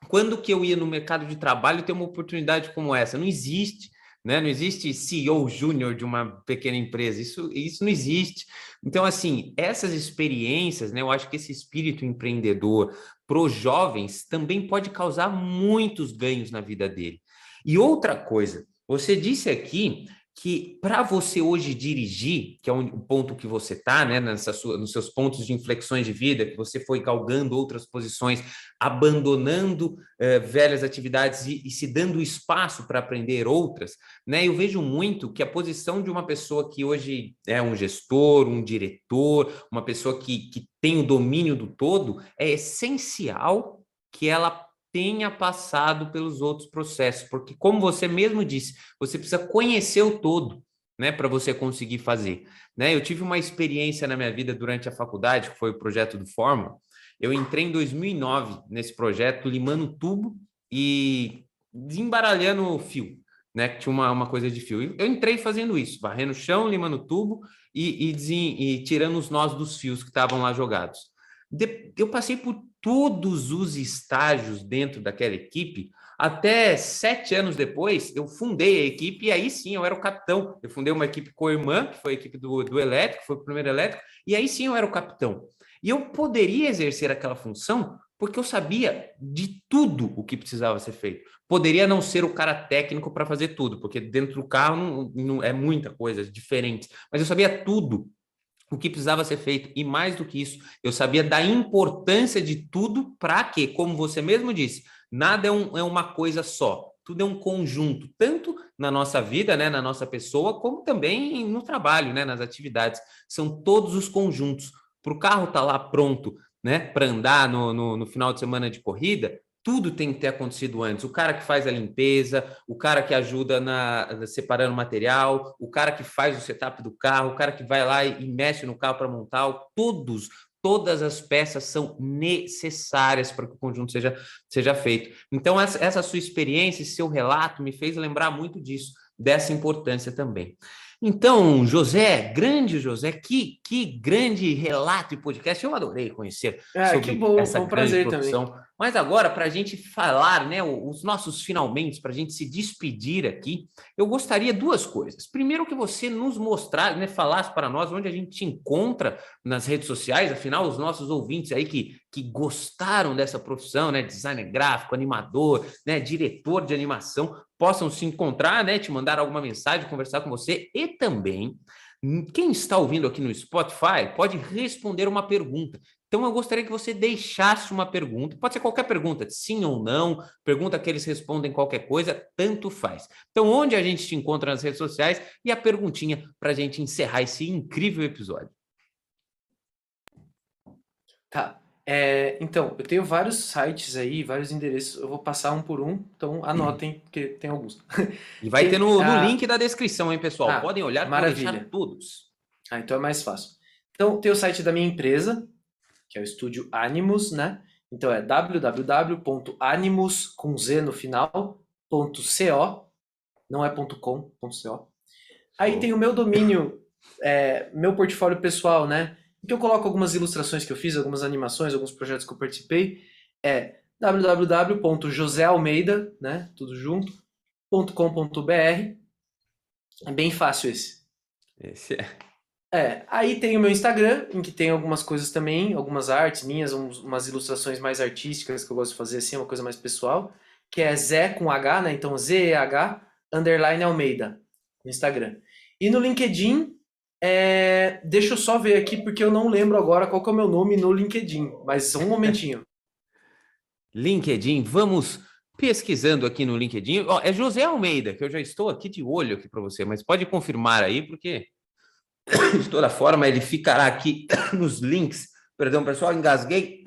Quando que eu ia no mercado de trabalho ter uma oportunidade como essa? Não existe, né? Não existe CEO júnior de uma pequena empresa. Isso não existe. Então, assim, essas experiências, né? Eu acho que esse espírito empreendedor para os jovens também pode causar muitos ganhos na vida dele. E outra coisa, você disse aqui que para você hoje dirigir, que é o ponto que você está, né, nos seus pontos de inflexões de vida, que você foi galgando outras posições, abandonando velhas atividades e se dando espaço para aprender outras, né? Eu vejo muito que a posição de uma pessoa que hoje é um gestor, um diretor, uma pessoa que tem o domínio do todo, é essencial que ela tenha passado pelos outros processos, porque como você mesmo disse, você precisa conhecer o todo, né, para você conseguir fazer, né? Eu tive uma experiência na minha vida durante a faculdade, que foi o projeto do Fórmula. Eu entrei em 2009 nesse projeto, limando tubo e desembaralhando fio, né? Que tinha uma coisa de fio. Eu entrei fazendo isso, varrendo o chão, limando tubo e tirando os nós dos fios que estavam lá jogados. Eu passei por todos os estágios dentro daquela equipe. Até 7 anos depois, eu fundei a equipe e aí sim eu era o capitão. Eu fundei uma equipe com a irmã, que foi a equipe do elétrico, foi o primeiro elétrico, e aí sim eu era o capitão. E eu poderia exercer aquela função porque eu sabia de tudo o que precisava ser feito. Poderia não ser o cara técnico para fazer tudo, porque dentro do carro não é muita coisa diferente, mas eu sabia tudo o que precisava ser feito. E mais do que isso, eu sabia da importância de tudo para quê? Como você mesmo disse, nada é uma coisa só. Tudo é um conjunto, tanto na nossa vida, né, na nossa pessoa, como também no trabalho, né, nas atividades. São todos os conjuntos. Para o carro estar lá pronto, né, para andar no final de semana de corrida, tudo tem que ter acontecido antes. O cara que faz a limpeza, o cara que ajuda separando material, o cara que faz o setup do carro, o cara que vai lá e mexe no carro para montar, todas as peças são necessárias para que o conjunto seja feito. Então, essa sua experiência, esse seu relato me fez lembrar muito disso, dessa importância também. Então, grande José, que grande relato e podcast. Eu adorei conhecer sobre que bom, essa foi um grande prazer profissão. também. Mas agora, para a gente falar, né, os nossos finalmente, para a gente se despedir aqui, eu gostaria duas coisas. Primeiro, que você nos mostrasse, né, falasse para nós onde a gente te encontra nas redes sociais. Afinal, os nossos ouvintes aí que gostaram dessa profissão, né, designer gráfico, animador, né, diretor de animação, possam se encontrar, né, te mandar alguma mensagem, conversar com você. E também, quem está ouvindo aqui no Spotify pode responder uma pergunta. Então, eu gostaria que você deixasse uma pergunta, pode ser qualquer pergunta, sim ou não, pergunta que eles respondem qualquer coisa, tanto faz. Então, onde a gente te encontra nas redes sociais e a perguntinha para a gente encerrar esse incrível episódio. Tá. Então, eu tenho vários sites aí, vários endereços, eu vou passar um por um, então anotem, porque tem alguns. E vai ter no link da descrição, hein, pessoal? Podem olhar, que eu vou deixar todos. Então é mais fácil. Então, tem o site da minha empresa, que é o Estúdio Animus, né? Então é www.animus, com Z no final, .co, não é .com, .co. Aí tem o meu domínio, meu portfólio pessoal, né? Então eu coloco algumas ilustrações que eu fiz, algumas animações, alguns projetos que eu participei. É www.josealmeida, né? Tudo junto, .com.br. É bem fácil esse. Aí tem o meu Instagram, em que tem algumas coisas também, algumas artes minhas, umas ilustrações mais artísticas que eu gosto de fazer assim, uma coisa mais pessoal, que é Zé com H, né? Então ZEH _Almeida no Instagram. E no LinkedIn, deixa eu só ver aqui, porque eu não lembro agora qual que é o meu nome no LinkedIn, mas um momentinho. LinkedIn, vamos pesquisando aqui no LinkedIn. É José Almeida, que eu já estou aqui de olho aqui para você, mas pode confirmar aí, porque de toda forma ele ficará aqui nos links. Perdão, pessoal, engasguei.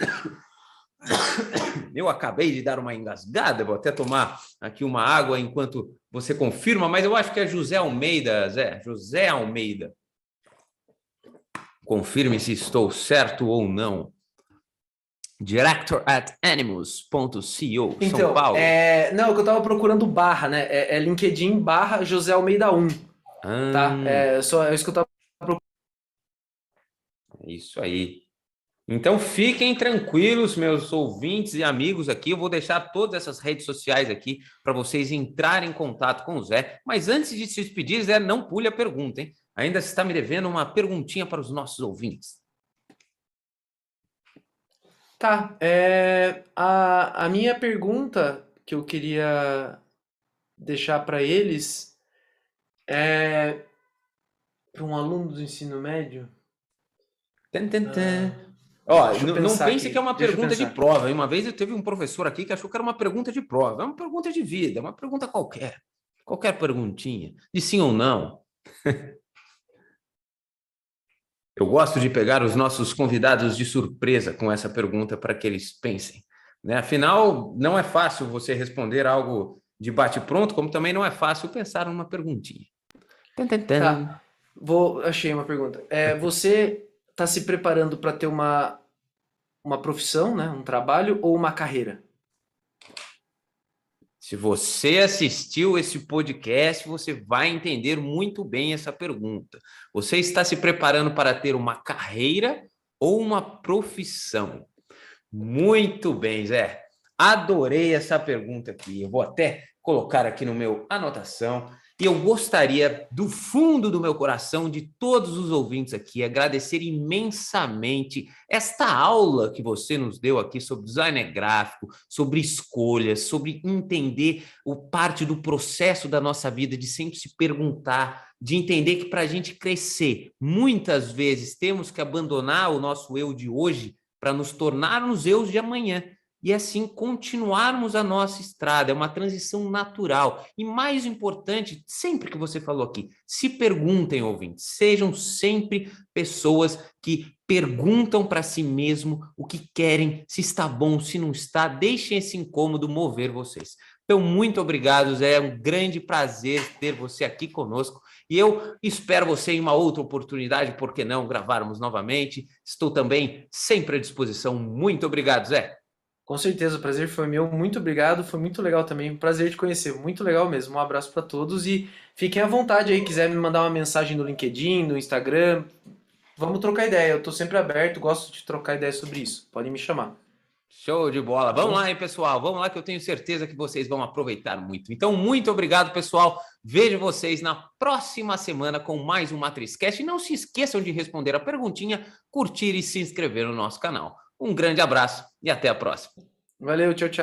Eu acabei de dar uma engasgada, vou até tomar aqui uma água enquanto você confirma, mas eu acho que é José Almeida, Zé, José Almeida. Confirme se estou certo ou não. Director@animus.co, então, São Paulo. Não, que eu tava procurando barra, né? É LinkedIn / José Almeida 1. Tá? É isso que eu tava procurando. Isso aí. Então, fiquem tranquilos, meus ouvintes e amigos aqui. Eu vou deixar todas essas redes sociais aqui para vocês entrarem em contato com o Zé. Mas antes de se despedir, Zé, não pule a pergunta, hein? Ainda está me devendo uma perguntinha para os nossos ouvintes. Tá. A minha pergunta que eu queria deixar para eles é para um aluno do ensino médio. Não pense que é uma pergunta de prova. Uma vez eu teve um professor aqui que achou que era uma pergunta de prova. É uma pergunta de vida, é uma pergunta qualquer. Qualquer perguntinha, de sim ou não. Eu gosto de pegar os nossos convidados de surpresa com essa pergunta para que eles pensem, né? Afinal, não é fácil você responder algo de bate-pronto, como também não é fácil pensar numa perguntinha. Tá. Achei uma pergunta. Você está se preparando para ter uma profissão, né? Um trabalho ou uma carreira? Se você assistiu esse podcast, você vai entender muito bem essa pergunta. Você está se preparando para ter uma carreira ou uma profissão? Muito bem, Zé. Adorei essa pergunta aqui. Eu vou até colocar aqui no meu anotação. E eu gostaria, do fundo do meu coração, de todos os ouvintes aqui, agradecer imensamente esta aula que você nos deu aqui sobre design gráfico, sobre escolhas, sobre entender parte do processo da nossa vida, de sempre se perguntar, de entender que para a gente crescer, muitas vezes temos que abandonar o nosso eu de hoje para nos tornarmos eus de amanhã. e assim continuarmos a nossa estrada. É uma transição natural. E mais importante, sempre que você falou aqui, se perguntem, ouvintes, sejam sempre pessoas que perguntam para si mesmo o que querem, se está bom, se não está, deixem esse incômodo mover vocês. Então, muito obrigado, Zé. É um grande prazer ter você aqui conosco. E eu espero você em uma outra oportunidade, por que não gravarmos novamente? Estou também sempre à disposição. Muito obrigado, Zé. Com certeza, o prazer foi meu. Muito obrigado, foi muito legal também. Prazer te conhecer, muito legal mesmo. Um abraço para todos e fiquem à vontade aí, quiser me mandar uma mensagem no LinkedIn, no Instagram, vamos trocar ideia. Eu tô sempre aberto, gosto de trocar ideia sobre isso. Podem me chamar. Show de bola. Tá Vamos bom? lá, hein, pessoal? Vamos lá que eu tenho certeza que vocês vão aproveitar muito. Então, muito obrigado, pessoal. Vejo vocês na próxima semana com mais um MatrizCast. E não se esqueçam de responder a perguntinha, curtir e se inscrever no nosso canal. Um grande abraço e até a próxima. Valeu, tchau, tchau.